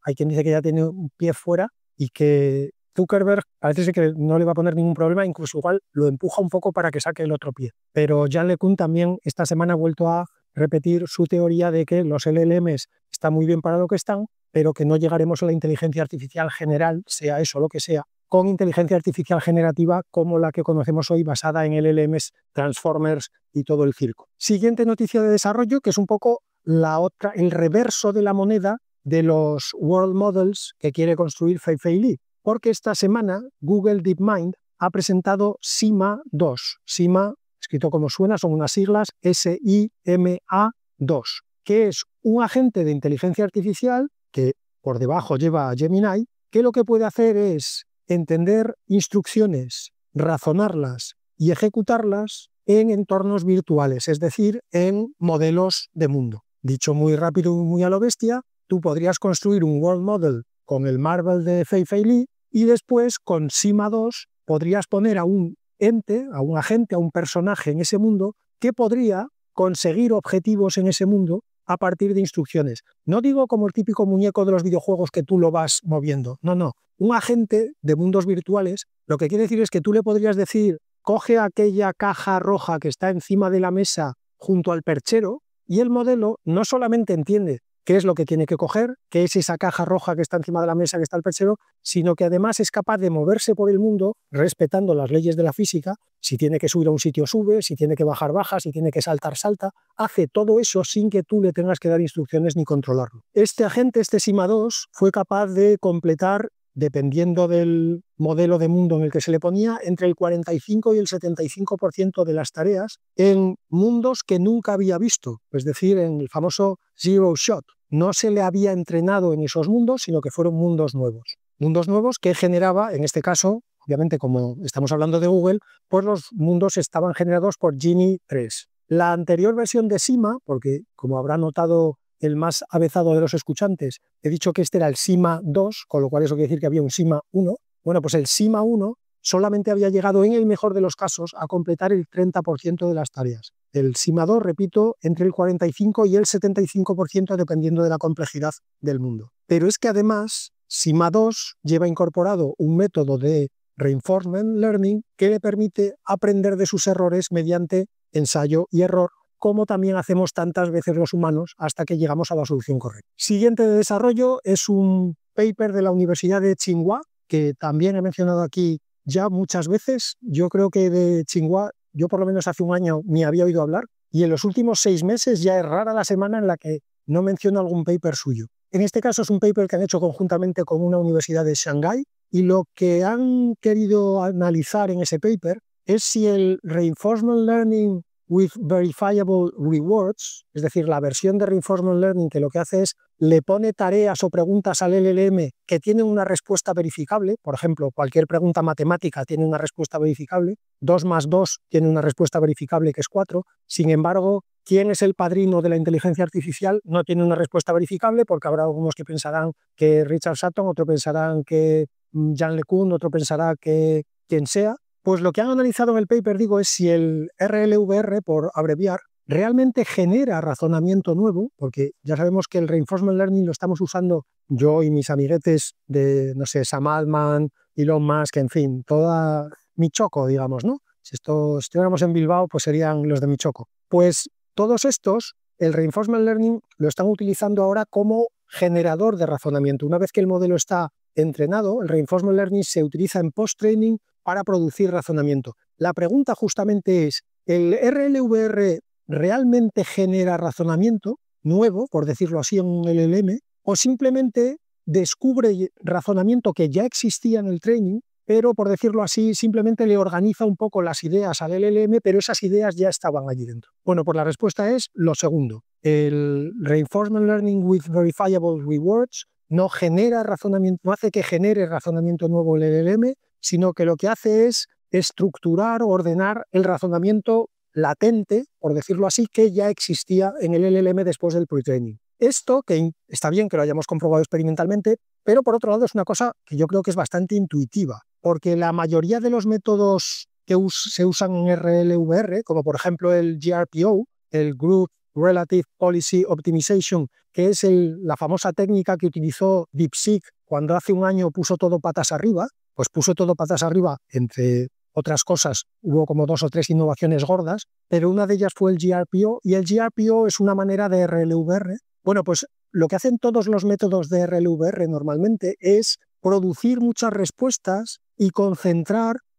Hay quien dice que ya tiene un pie fuera y que Zuckerberg parece que no le va a poner ningún problema, incluso igual lo empuja un poco para que saque el otro pie. Pero Yann LeCun también esta semana ha vuelto a repetir su teoría de que los LLMs están muy bien para lo que están, pero que no llegaremos a la inteligencia artificial general, sea eso lo que sea, con inteligencia artificial generativa como la que conocemos hoy, basada en LLMs, Transformers y todo el circo. Siguiente noticia de desarrollo, que es un poco el reverso de la moneda de los World Models que quiere construir Fei-Fei Li, porque esta semana Google DeepMind ha presentado Sima 2. Sima, escrito como suena, son unas siglas SIMA2, que es un agente de inteligencia artificial que por debajo lleva a Gemini, que lo que puede hacer es entender instrucciones, razonarlas y ejecutarlas en entornos virtuales, es decir, en modelos de mundo. Dicho muy rápido y muy a lo bestia, tú podrías construir un World Model con el Marvel de Fei-Fei Li y después con Sima 2 podrías poner a un ente, a un agente, a un personaje en ese mundo que podría conseguir objetivos en ese mundo a partir de instrucciones. No digo como el típico muñeco de los videojuegos que tú lo vas moviendo, no. Un agente de mundos virtuales, lo que quiere decir es que tú le podrías decir, coge aquella caja roja que está encima de la mesa junto al perchero, y el modelo no solamente entiende qué es lo que tiene que coger, qué es esa caja roja que está encima de la mesa que está el perchero, sino que además es capaz de moverse por el mundo respetando las leyes de la física. Si tiene que subir a un sitio sube, si tiene que bajar baja, si tiene que saltar salta, hace todo eso sin que tú le tengas que dar instrucciones ni controlarlo. Este agente, este Sima 2, fue capaz de completar, dependiendo del modelo de mundo en el que se le ponía, entre el 45 y el 75% de las tareas en mundos que nunca había visto, es decir, en el famoso Zero Shot. No se le había entrenado en esos mundos, sino que fueron mundos nuevos. Mundos nuevos que generaba, en este caso, obviamente como estamos hablando de Google, pues los mundos estaban generados por Genie 3. La anterior versión de Sima, porque como habrá notado el más avezado de los escuchantes, he dicho que este era el Sima 2, con lo cual eso quiere decir que había un Sima 1. Bueno, pues el Sima 1 solamente había llegado, en el mejor de los casos, a completar el 30% de las tareas. El Sima 2, repito, entre el 45 y el 75% dependiendo de la complejidad del mundo. Pero es que además, Sima 2 lleva incorporado un método de Reinforcement Learning que le permite aprender de sus errores mediante ensayo y error, como también hacemos tantas veces los humanos hasta que llegamos a la solución correcta. Siguiente de desarrollo es un paper de la Universidad de Tsinghua, que también he mencionado aquí ya muchas veces. Yo creo que de Tsinghua, yo por lo menos hace un año ni había oído hablar, y en los últimos 6 meses ya es rara la semana en la que no menciono algún paper suyo. En este caso es un paper que han hecho conjuntamente con una universidad de Shanghái, y lo que han querido analizar en ese paper es si el Reinforcement Learning with verifiable rewards, es decir, la versión de Reinforcement Learning que lo que hace es le pone tareas o preguntas al LLM que tienen una respuesta verificable. Por ejemplo, cualquier pregunta matemática tiene una respuesta verificable. 2 más 2 tiene una respuesta verificable que es 4. Sin embargo, ¿quién es el padrino de la inteligencia artificial? No tiene una respuesta verificable porque habrá algunos que pensarán que Richard Sutton, otros pensarán que Yann LeCun, otro pensará que quien sea. Pues lo que han analizado en el paper, digo, es si el RLVR, por abreviar, realmente genera razonamiento nuevo, porque ya sabemos que el Reinforcement Learning lo estamos usando yo y mis amiguetes de, no sé, Sam Altman, Elon Musk, en fin, toda Michoco, digamos, ¿no? Si estuviéramos en Bilbao, pues serían los de Michoco. Pues todos estos, el Reinforcement Learning lo están utilizando ahora como generador de razonamiento. Una vez que el modelo está entrenado, el Reinforcement Learning se utiliza en post-training para producir razonamiento. La pregunta justamente es, ¿el RLVR realmente genera razonamiento nuevo, por decirlo así, en un LLM, o simplemente descubre razonamiento que ya existía en el training, pero, por decirlo así, simplemente le organiza un poco las ideas al LLM, pero esas ideas ya estaban allí dentro? Bueno, pues la respuesta es lo segundo. El Reinforcement Learning with Verifiable Rewards no genera razonamiento, no hace que genere razonamiento nuevo el LLM, sino que lo que hace es estructurar o ordenar el razonamiento latente, por decirlo así, que ya existía en el LLM después del pre-training. Esto, que está bien que lo hayamos comprobado experimentalmente, pero por otro lado es una cosa que yo creo que es bastante intuitiva, porque la mayoría de los métodos que se usan en RLVR, como por ejemplo el GRPO, el Group Relative Policy Optimization, que es la famosa técnica que utilizó DeepSeek cuando hace un año puso todo patas arriba, pues puso todo patas arriba, entre otras cosas, hubo como 2 o 3 innovaciones gordas, pero una de ellas fue el GRPO, y el GRPO es una manera de RLVR. Bueno, pues lo que hacen todos los métodos de RLVR normalmente es producir muchas respuestas y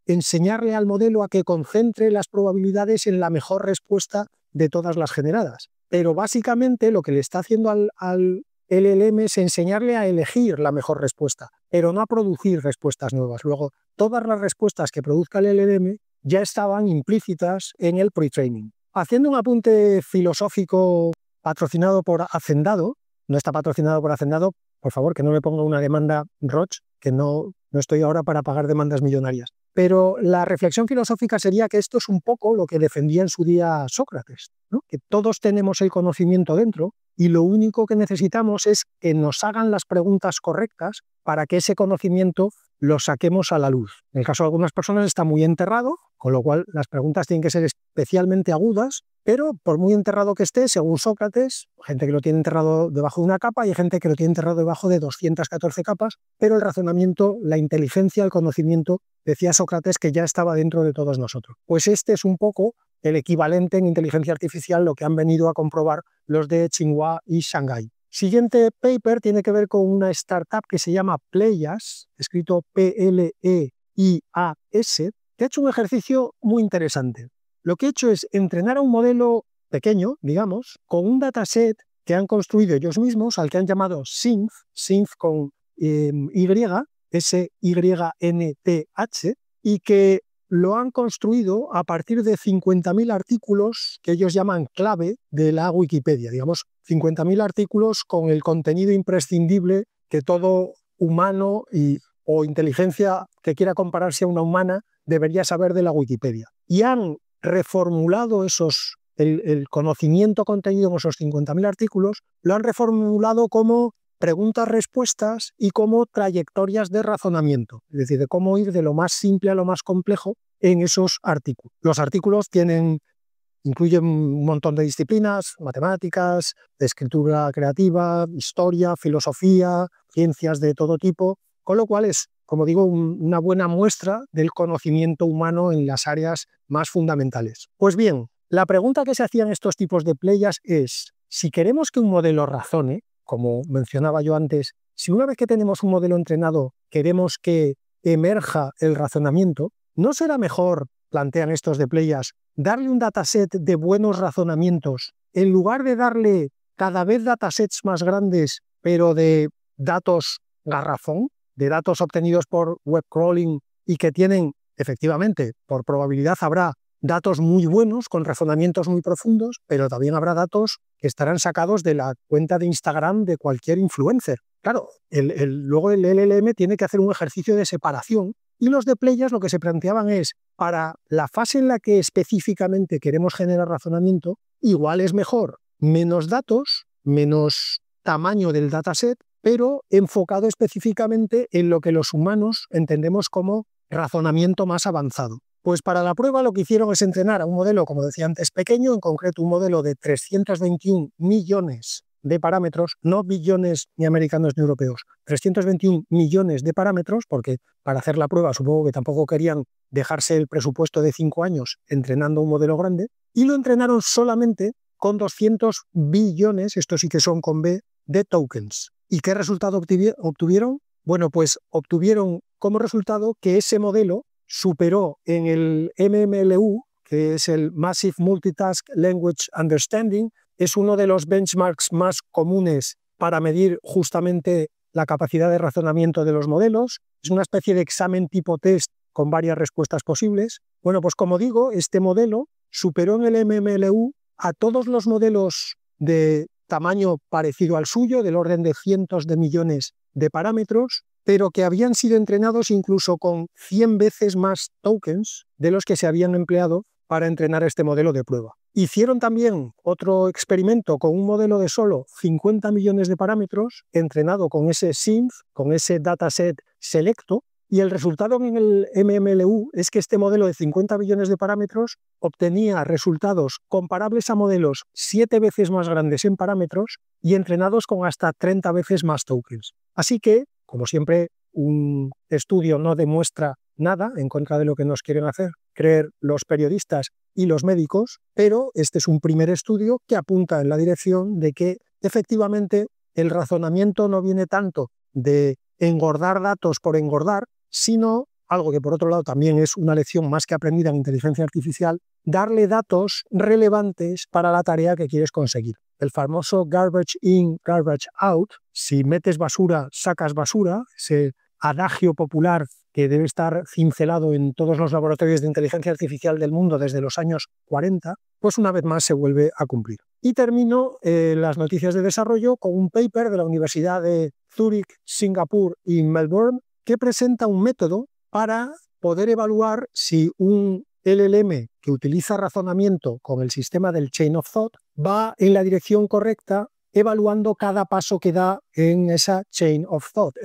enseñarle al modelo a que concentre las probabilidades en la mejor respuesta de todas las generadas. Pero básicamente lo que le está haciendo al LLM es enseñarle a elegir la mejor respuesta, pero no a producir respuestas nuevas. Luego, todas las respuestas que produzca el LLM ya estaban implícitas en el pre-training. Haciendo un apunte filosófico patrocinado por Hacendado, no está patrocinado por Hacendado, por favor, que no me ponga una demanda Roche, que no estoy ahora para pagar demandas millonarias. Pero la reflexión filosófica sería que esto es un poco lo que defendía en su día Sócrates, ¿no? Que todos tenemos el conocimiento dentro y lo único que necesitamos es que nos hagan las preguntas correctas para que ese conocimiento lo saquemos a la luz. En el caso de algunas personas está muy enterrado, con lo cual las preguntas tienen que ser especialmente agudas, pero por muy enterrado que esté, según Sócrates, gente que lo tiene enterrado debajo de una capa y hay gente que lo tiene enterrado debajo de 214 capas, pero el razonamiento, la inteligencia, el conocimiento, decía Sócrates que ya estaba dentro de todos nosotros. Pues este es un poco el equivalente en inteligencia artificial, lo que han venido a comprobar los de Tsinghua y Shanghái. Siguiente paper tiene que ver con una startup que se llama Pleias, escrito Pleias, que ha hecho un ejercicio muy interesante. Lo que ha hecho es entrenar a un modelo pequeño, digamos, con un dataset que han construido ellos mismos, al que han llamado Synth con Y, SYNTH, y que lo han construido a partir de 50.000 artículos que ellos llaman clave de la Wikipedia, digamos, 50.000 artículos con el contenido imprescindible que todo humano o inteligencia que quiera compararse a una humana debería saber de la Wikipedia. Y han reformulado el conocimiento contenido en esos 50.000 artículos, lo han reformulado como preguntas-respuestas y como trayectorias de razonamiento, es decir, de cómo ir de lo más simple a lo más complejo en esos artículos. Los artículos incluyen un montón de disciplinas, matemáticas, de escritura creativa, historia, filosofía, ciencias de todo tipo, con lo cual es, como digo, una buena muestra del conocimiento humano en las áreas más fundamentales. Pues bien, la pregunta que se hacían estos tipos de playas es, si queremos que un modelo razone, como mencionaba yo antes, si una vez que tenemos un modelo entrenado queremos que emerja el razonamiento, ¿no será mejor, plantean estos de Pleias, darle un dataset de buenos razonamientos en lugar de darle cada vez datasets más grandes, pero de datos garrafón, de datos obtenidos por web crawling y que tienen, efectivamente, por probabilidad habrá datos muy buenos, con razonamientos muy profundos, pero también habrá datos que estarán sacados de la cuenta de Instagram de cualquier influencer. Claro, luego el LLM tiene que hacer un ejercicio de separación y los de Playas lo que se planteaban es, para la fase en la que específicamente queremos generar razonamiento, igual es mejor menos datos, menos tamaño del dataset, pero enfocado específicamente en lo que los humanos entendemos como razonamiento más avanzado. Pues para la prueba lo que hicieron es entrenar a un modelo, como decía antes, pequeño, en concreto un modelo de 321 millones de parámetros, no billones ni americanos ni europeos, 321 millones de parámetros, porque para hacer la prueba supongo que tampoco querían dejarse el presupuesto de 5 años entrenando un modelo grande, y lo entrenaron solamente con 200 billones, esto sí que son con B, de tokens. ¿Y qué resultado obtuvieron? Bueno, pues obtuvieron como resultado que ese modelo superó en el MMLU, que es el Massive Multitask Language Understanding, es uno de los benchmarks más comunes para medir justamente la capacidad de razonamiento de los modelos. Es una especie de examen tipo test con varias respuestas posibles. Bueno, pues como digo, este modelo superó en el MMLU a todos los modelos de tamaño parecido al suyo, del orden de cientos de millones de parámetros, pero que habían sido entrenados incluso con 100 veces más tokens de los que se habían empleado para entrenar este modelo de prueba. Hicieron también otro experimento con un modelo de solo 50 millones de parámetros, entrenado con ese SINF, con ese dataset selecto, y el resultado en el MMLU es que este modelo de 50 billones de parámetros obtenía resultados comparables a modelos 7 veces más grandes en parámetros y entrenados con hasta 30 veces más tokens. Así que, como siempre, un estudio no demuestra nada en contra de lo que nos quieren hacer creer los periodistas y los médicos, pero este es un primer estudio que apunta en la dirección de que efectivamente el razonamiento no viene tanto de engordar datos por engordar, sino, algo que por otro lado también es una lección más que aprendida en inteligencia artificial, darle datos relevantes para la tarea que quieres conseguir. El famoso garbage in, garbage out, si metes basura, sacas basura, ese adagio popular que debe estar cincelado en todos los laboratorios de inteligencia artificial del mundo desde los años 40, pues una vez más se vuelve a cumplir. Y termino las noticias de desarrollo con un paper de la Universidad de Zúrich, Singapur y Melbourne, que presenta un método para poder evaluar si un LLM que utiliza razonamiento con el sistema del Chain of Thought va en la dirección correcta, evaluando cada paso que da en esa Chain of Thought,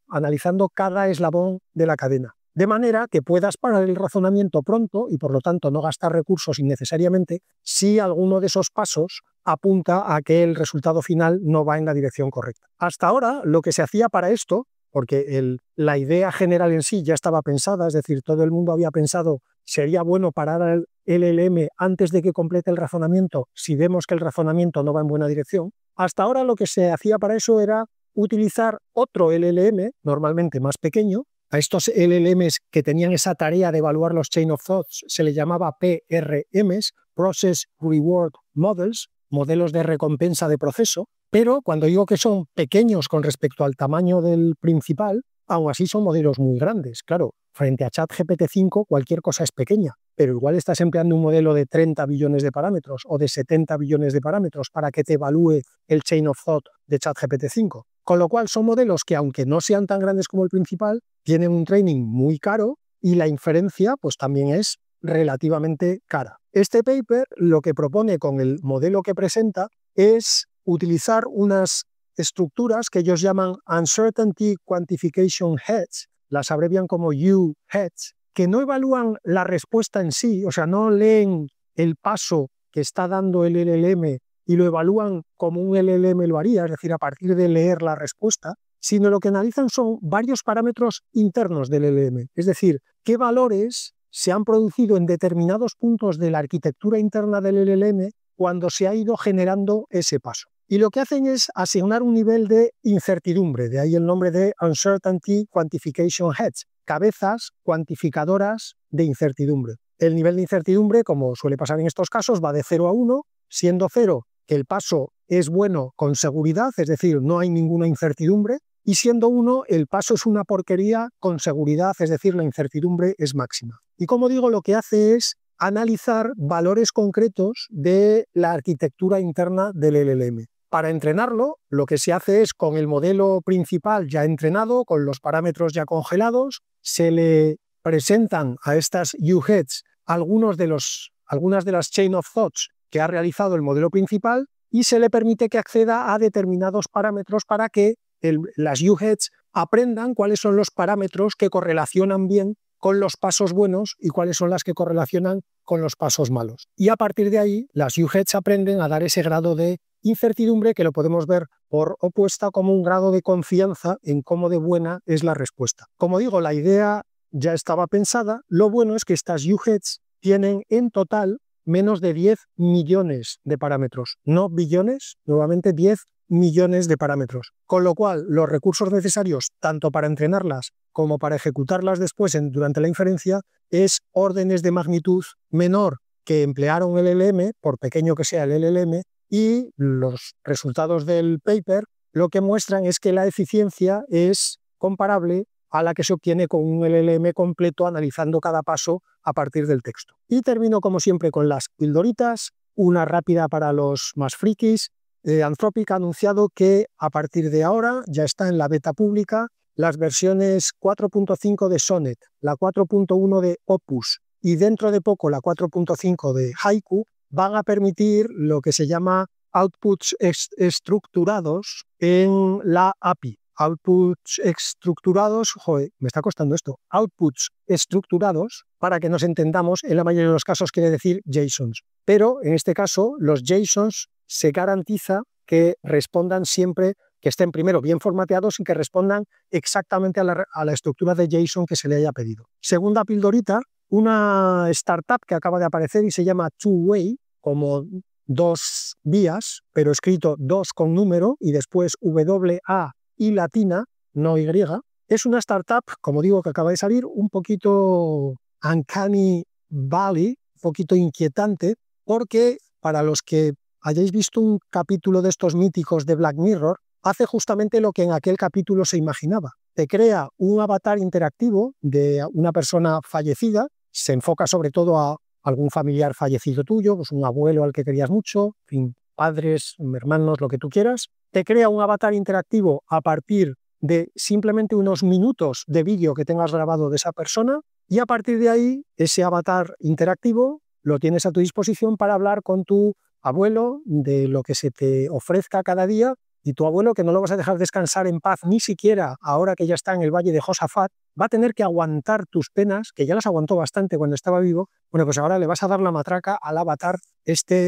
analizando cada eslabón de la cadena. De manera que puedas parar el razonamiento pronto y por lo tanto no gastar recursos innecesariamente si alguno de esos pasos apunta a que el resultado final no va en la dirección correcta. Hasta ahora lo que se hacía para esto, porque la idea general en sí ya estaba pensada, es decir, todo el mundo había pensado sería bueno parar al LLM antes de que complete el razonamiento si vemos que el razonamiento no va en buena dirección. Hasta ahora lo que se hacía para eso era utilizar otro LLM, normalmente más pequeño. A estos LLMs que tenían esa tarea de evaluar los Chain of Thoughts se les llamaba PRMs, Process Reward Models, modelos de recompensa de proceso, pero cuando digo que son pequeños con respecto al tamaño del principal, aún así son modelos muy grandes. Claro, frente a ChatGPT-5 cualquier cosa es pequeña, pero igual estás empleando un modelo de 30 billones de parámetros o de 70 billones de parámetros para que te evalúe el Chain of Thought de ChatGPT-5. Con lo cual son modelos que, aunque no sean tan grandes como el principal, tienen un training muy caro y la inferencia pues también es relativamente cara. Este paper lo que propone con el modelo que presenta es utilizar unas estructuras que ellos llaman Uncertainty Quantification Heads, las abrevian como U-Heads, que no evalúan la respuesta en sí, o sea, no leen el paso que está dando el LLM y lo evalúan como un LLM lo haría, es decir, a partir de leer la respuesta, sino lo que analizan son varios parámetros internos del LLM, es decir, qué valores se han producido en determinados puntos de la arquitectura interna del LLM cuando se ha ido generando ese paso. Y lo que hacen es asignar un nivel de incertidumbre, de ahí el nombre de Uncertainty Quantification Heads, cabezas cuantificadoras de incertidumbre. El nivel de incertidumbre, como suele pasar en estos casos, va de 0 a 1, siendo 0 que el paso es bueno con seguridad, es decir, no hay ninguna incertidumbre, y siendo 1 el paso es una porquería con seguridad, es decir, la incertidumbre es máxima. Y como digo, lo que hace es analizar valores concretos de la arquitectura interna del LLM. Para entrenarlo, lo que se hace es, con el modelo principal ya entrenado, con los parámetros ya congelados, se le presentan a estas U-Heads algunas de las chain of thoughts que ha realizado el modelo principal y se le permite que acceda a determinados parámetros para que las U-Heads aprendan cuáles son los parámetros que correlacionan bien con los pasos buenos y cuáles son las que correlacionan con los pasos malos. Y a partir de ahí, las U-Heads aprenden a dar ese grado de incertidumbre que lo podemos ver por opuesta como un grado de confianza en cómo de buena es la respuesta. Como digo, la idea ya estaba pensada. Lo bueno es que estas U-Heads tienen en total menos de 10 millones de parámetros, no billones, nuevamente 10 millones de parámetros, con lo cual los recursos necesarios tanto para entrenarlas como para ejecutarlas después durante la inferencia es órdenes de magnitud menor que emplear un LLM, por pequeño que sea el LLM, y los resultados del paper lo que muestran es que la eficiencia es comparable a la que se obtiene con un LLM completo analizando cada paso a partir del texto. Y termino como siempre con las pildoritas, una rápida para los más frikis. Anthropic ha anunciado que a partir de ahora ya está en la beta pública las versiones 4.5 de Sonnet, la 4.1 de Opus y dentro de poco la 4.5 de Haiku van a permitir lo que se llama outputs estructurados en la API. Outputs estructurados, joder, me está costando esto, outputs estructurados, para que nos entendamos, en la mayoría de los casos quiere decir JSONs. Pero en este caso, los JSONs se garantiza que respondan siempre, que estén primero bien formateados y que respondan exactamente a la estructura de JSON que se le haya pedido. Segunda pildorita, una startup que acaba de aparecer y se llama Two-Way, como dos vías, pero escrito dos con número y después W-A y latina, no Y. Es una startup, como digo, que acaba de salir, un poquito uncanny valley, un poquito inquietante, porque para los que hayáis visto un capítulo de estos míticos de Black Mirror, hace justamente lo que en aquel capítulo se imaginaba. Te crea un avatar interactivo de una persona fallecida, se enfoca sobre todo a algún familiar fallecido tuyo, pues un abuelo al que querías mucho, en fin, padres, hermanos, lo que tú quieras. Te crea un avatar interactivo a partir de simplemente unos minutos de vídeo que tengas grabado de esa persona y a partir de ahí ese avatar interactivo lo tienes a tu disposición para hablar con tu abuelo de lo que se te ofrezca cada día y tu abuelo, que no lo vas a dejar descansar en paz ni siquiera ahora que ya está en el valle de Josafat, va a tener que aguantar tus penas, que ya las aguantó bastante cuando estaba vivo. Bueno, pues ahora le vas a dar la matraca al avatar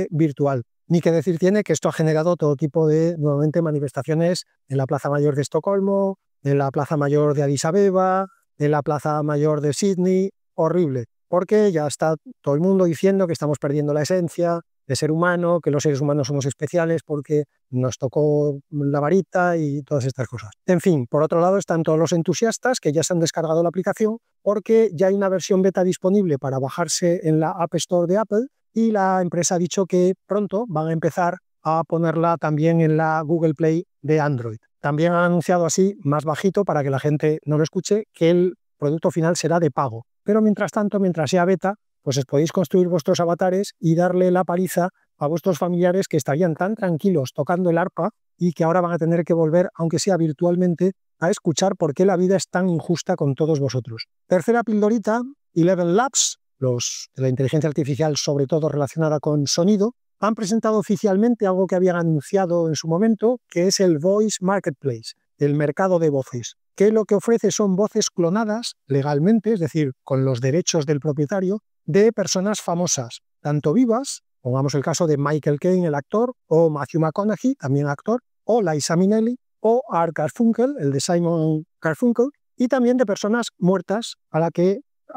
virtual. Ni que decir tiene que esto ha generado todo tipo de, nuevamente, manifestaciones en la Plaza Mayor de Estocolmo, en la Plaza Mayor de Addis Abeba, en la Plaza Mayor de Sydney. Horrible, porque ya está todo el mundo diciendo que estamos perdiendo la esencia de ser humano, que los seres humanos somos especiales porque nos tocó la varita y todas estas cosas. En fin, por otro lado están todos los entusiastas que ya se han descargado la aplicación porque ya hay una versión beta disponible para bajarse en la App Store de Apple y la empresa ha dicho que pronto van a empezar a ponerla también en la Google Play de Android. También han anunciado así, más bajito para que la gente no lo escuche, que el producto final será de pago. Pero mientras tanto, mientras sea beta, pues os podéis construir vuestros avatares y darle la paliza a vuestros familiares que estarían tan tranquilos tocando el arpa y que ahora van a tener que volver, aunque sea virtualmente, a escuchar por qué la vida es tan injusta con todos vosotros. Tercera pildorita, Eleven Labs, los de la inteligencia artificial sobre todo relacionada con sonido, han presentado oficialmente algo que habían anunciado en su momento, que es el Voice Marketplace, el mercado de voces, que lo que ofrece son voces clonadas legalmente, es decir, con los derechos del propietario, de personas famosas, tanto vivas, pongamos el caso de Michael Caine, el actor, o Matthew McConaughey, también actor, o Liza Minnelli, o Art Garfunkel, el de Simon Garfunkel, y también de personas muertas a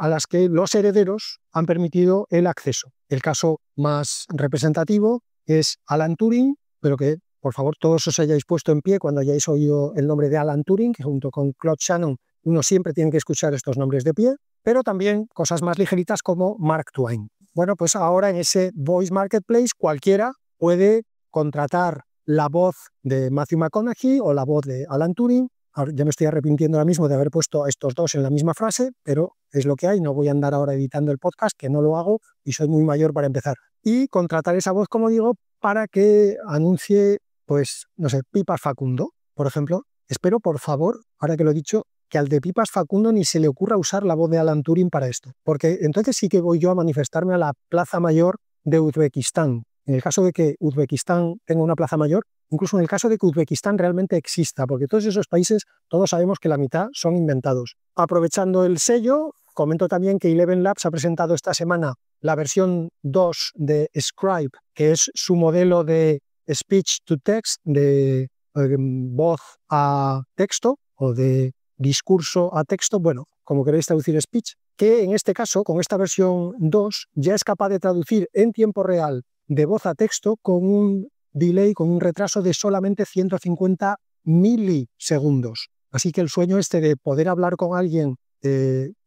las que los herederos han permitido el acceso. El caso más representativo es Alan Turing, pero que, por favor, todos os hayáis puesto en pie cuando hayáis oído el nombre de Alan Turing, que junto con Claude Shannon uno siempre tiene que escuchar estos nombres de pie, pero también cosas más ligeritas como Mark Twain. Bueno, pues ahora en ese Voice Marketplace cualquiera puede contratar la voz de Matthew McConaughey o la voz de Alan Turing Ya me estoy arrepintiendo ahora mismo de haber puesto a estos dos en la misma frase, pero es lo que hay. No voy a andar ahora editando el podcast, que no lo hago y soy muy mayor para empezar. Y contratar esa voz, como digo, para que anuncie, pues, no sé, Pipas Facundo, por ejemplo. Espero, por favor, ahora que lo he dicho, que al de Pipas Facundo ni se le ocurra usar la voz de Alan Turing para esto. Porque entonces sí que voy yo a manifestarme a la Plaza Mayor de Uzbekistán. En el caso de que Uzbekistán tenga una plaza mayor, incluso en el caso de que Uzbekistán realmente exista, porque todos esos países, todos sabemos que la mitad son inventados. Aprovechando el sello, comento también que Eleven Labs ha presentado esta semana la versión 2 de Scribe, que es su modelo de speech to text, de voz a texto o de discurso a texto, bueno, como queréis traducir speech, que en este caso, con esta versión 2, ya es capaz de traducir en tiempo real de voz a texto con un delay, con un retraso de solamente 150 milisegundos. Así que el sueño este de poder hablar con alguien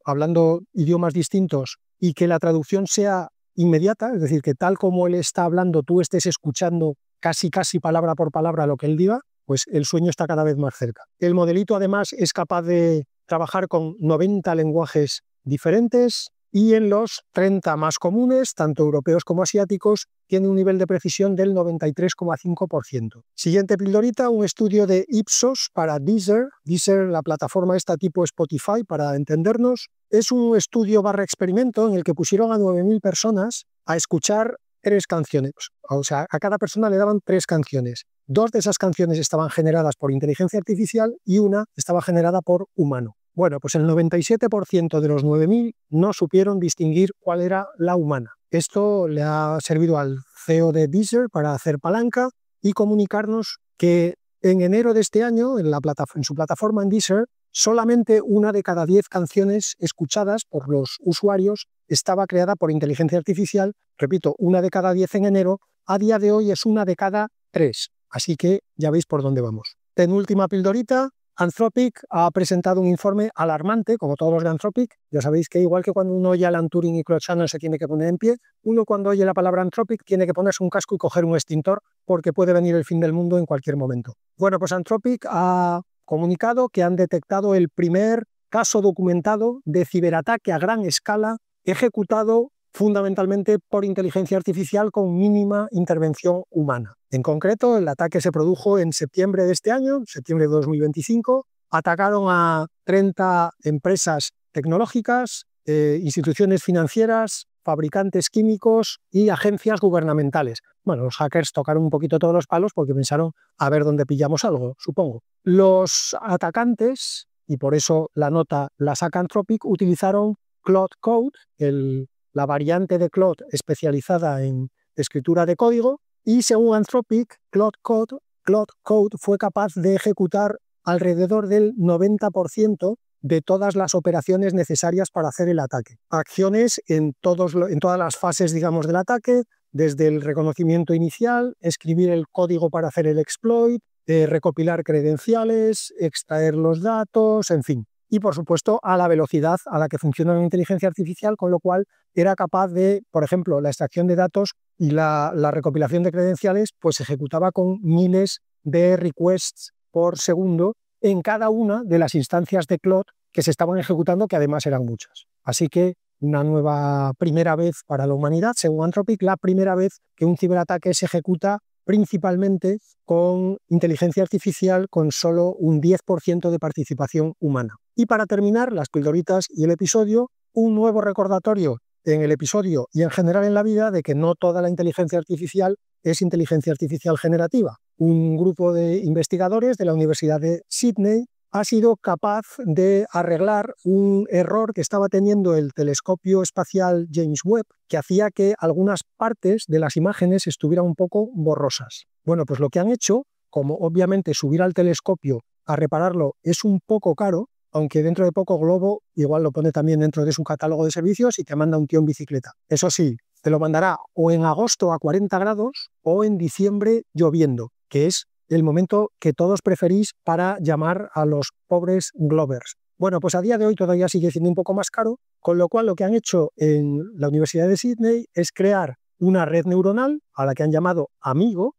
hablando idiomas distintos y que la traducción sea inmediata, es decir, que tal como él está hablando, tú estés escuchando casi palabra por palabra lo que él diga, pues el sueño está cada vez más cerca. El modelito además es capaz de trabajar con 90 lenguajes diferentes y en los 30 más comunes, tanto europeos como asiáticos, tiene un nivel de precisión del 93,5%. Siguiente pildorita, un estudio de Ipsos para Deezer. Deezer, la plataforma esta tipo Spotify, para entendernos, es un estudio / experimento en el que pusieron a 9.000 personas a escuchar 3 canciones. O sea, a cada persona le daban 3 canciones. 2 de esas canciones estaban generadas por inteligencia artificial y una estaba generada por humano. Bueno, pues el 97% de los 9.000 no supieron distinguir cuál era la humana. Esto le ha servido al CEO de Deezer para hacer palanca y comunicarnos que en enero de este año, en su plataforma en Deezer, solamente una de cada 10 canciones escuchadas por los usuarios estaba creada por inteligencia artificial. Repito, una de cada 10 en enero, a día de hoy es una de cada 3. Así que ya veis por dónde vamos. Penúltima pildorita. Anthropic ha presentado un informe alarmante, como todos los de Anthropic. Ya sabéis que igual que cuando uno oye a Alan Turing y Claude Shannon se tiene que poner en pie, uno cuando oye la palabra Anthropic tiene que ponerse un casco y coger un extintor porque puede venir el fin del mundo en cualquier momento. Bueno, pues Anthropic ha comunicado que han detectado el primer caso documentado de ciberataque a gran escala ejecutado fundamentalmente por inteligencia artificial con mínima intervención humana. En concreto, el ataque se produjo en septiembre de este año, septiembre de 2025. Atacaron a 30 empresas tecnológicas, instituciones financieras, fabricantes químicos y agencias gubernamentales. Bueno, los hackers tocaron un poquito todos los palos porque pensaron a ver dónde pillamos algo, supongo. Los atacantes, y por eso la nota la saca Anthropic, utilizaron Claude Code, la variante de Claude especializada en escritura de código, y según Anthropic, Claude Code fue capaz de ejecutar alrededor del 90% de todas las operaciones necesarias para hacer el ataque. Acciones en todas las fases, digamos, del ataque, desde el reconocimiento inicial, escribir el código para hacer el exploit, recopilar credenciales, extraer los datos, en fin. Y, por supuesto, a la velocidad a la que funciona la inteligencia artificial, con lo cual era capaz de, por ejemplo, la extracción de datos y la recopilación de credenciales, pues se ejecutaba con miles de requests por segundo en cada una de las instancias de Claude que se estaban ejecutando, que además eran muchas. Así que una nueva primera vez para la humanidad, según Anthropic, la primera vez que un ciberataque se ejecuta principalmente con inteligencia artificial con solo un 10% de participación humana. Y para terminar, las pildoritas y el episodio, un nuevo recordatorio en el episodio y en general en la vida de que no toda la inteligencia artificial es inteligencia artificial generativa. Un grupo de investigadores de la Universidad de Sydney ha sido capaz de arreglar un error que estaba teniendo el telescopio espacial James Webb, que hacía que algunas partes de las imágenes estuvieran un poco borrosas. Bueno, pues lo que han hecho, como obviamente subir al telescopio a repararlo es un poco caro, aunque dentro de poco Globo igual lo pone también dentro de su catálogo de servicios y te manda un tío en bicicleta. Eso sí, te lo mandará o en agosto a 40 grados o en diciembre lloviendo, que es el momento que todos preferís para llamar a los pobres Glovers. Bueno, pues a día de hoy todavía sigue siendo un poco más caro, con lo cual lo que han hecho en la Universidad de Sydney es crear una red neuronal a la que han llamado Amigo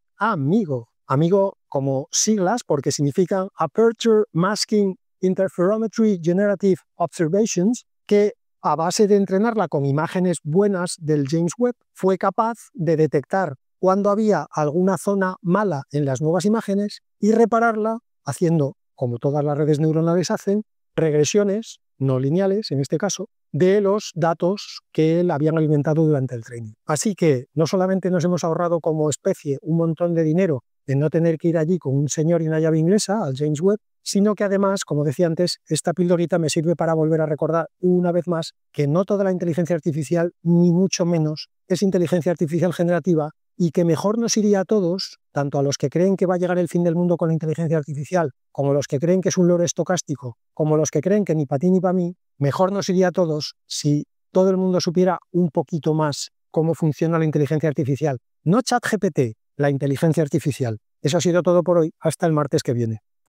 como siglas porque significan Aperture Masking Interferometry Generative Observations, que a base de entrenarla con imágenes buenas del James Webb, fue capaz de detectar cuando había alguna zona mala en las nuevas imágenes y repararla haciendo, como todas las redes neuronales hacen, regresiones no lineales, en este caso, de los datos que la habían alimentado durante el training. Así que no solamente nos hemos ahorrado como especie un montón de dinero en no tener que ir allí con un señor y una llave inglesa al James Webb, sino que además, como decía antes, esta pildorita me sirve para volver a recordar una vez más que no toda la inteligencia artificial, ni mucho menos, es inteligencia artificial generativa, y que mejor nos iría a todos, tanto a los que creen que va a llegar el fin del mundo con la inteligencia artificial, como los que creen que es un loro estocástico, como los que creen que ni para ti ni para mí, mejor nos iría a todos si todo el mundo supiera un poquito más cómo funciona la inteligencia artificial. No ChatGPT, la inteligencia artificial. Eso ha sido todo por hoy. Hasta el martes que viene.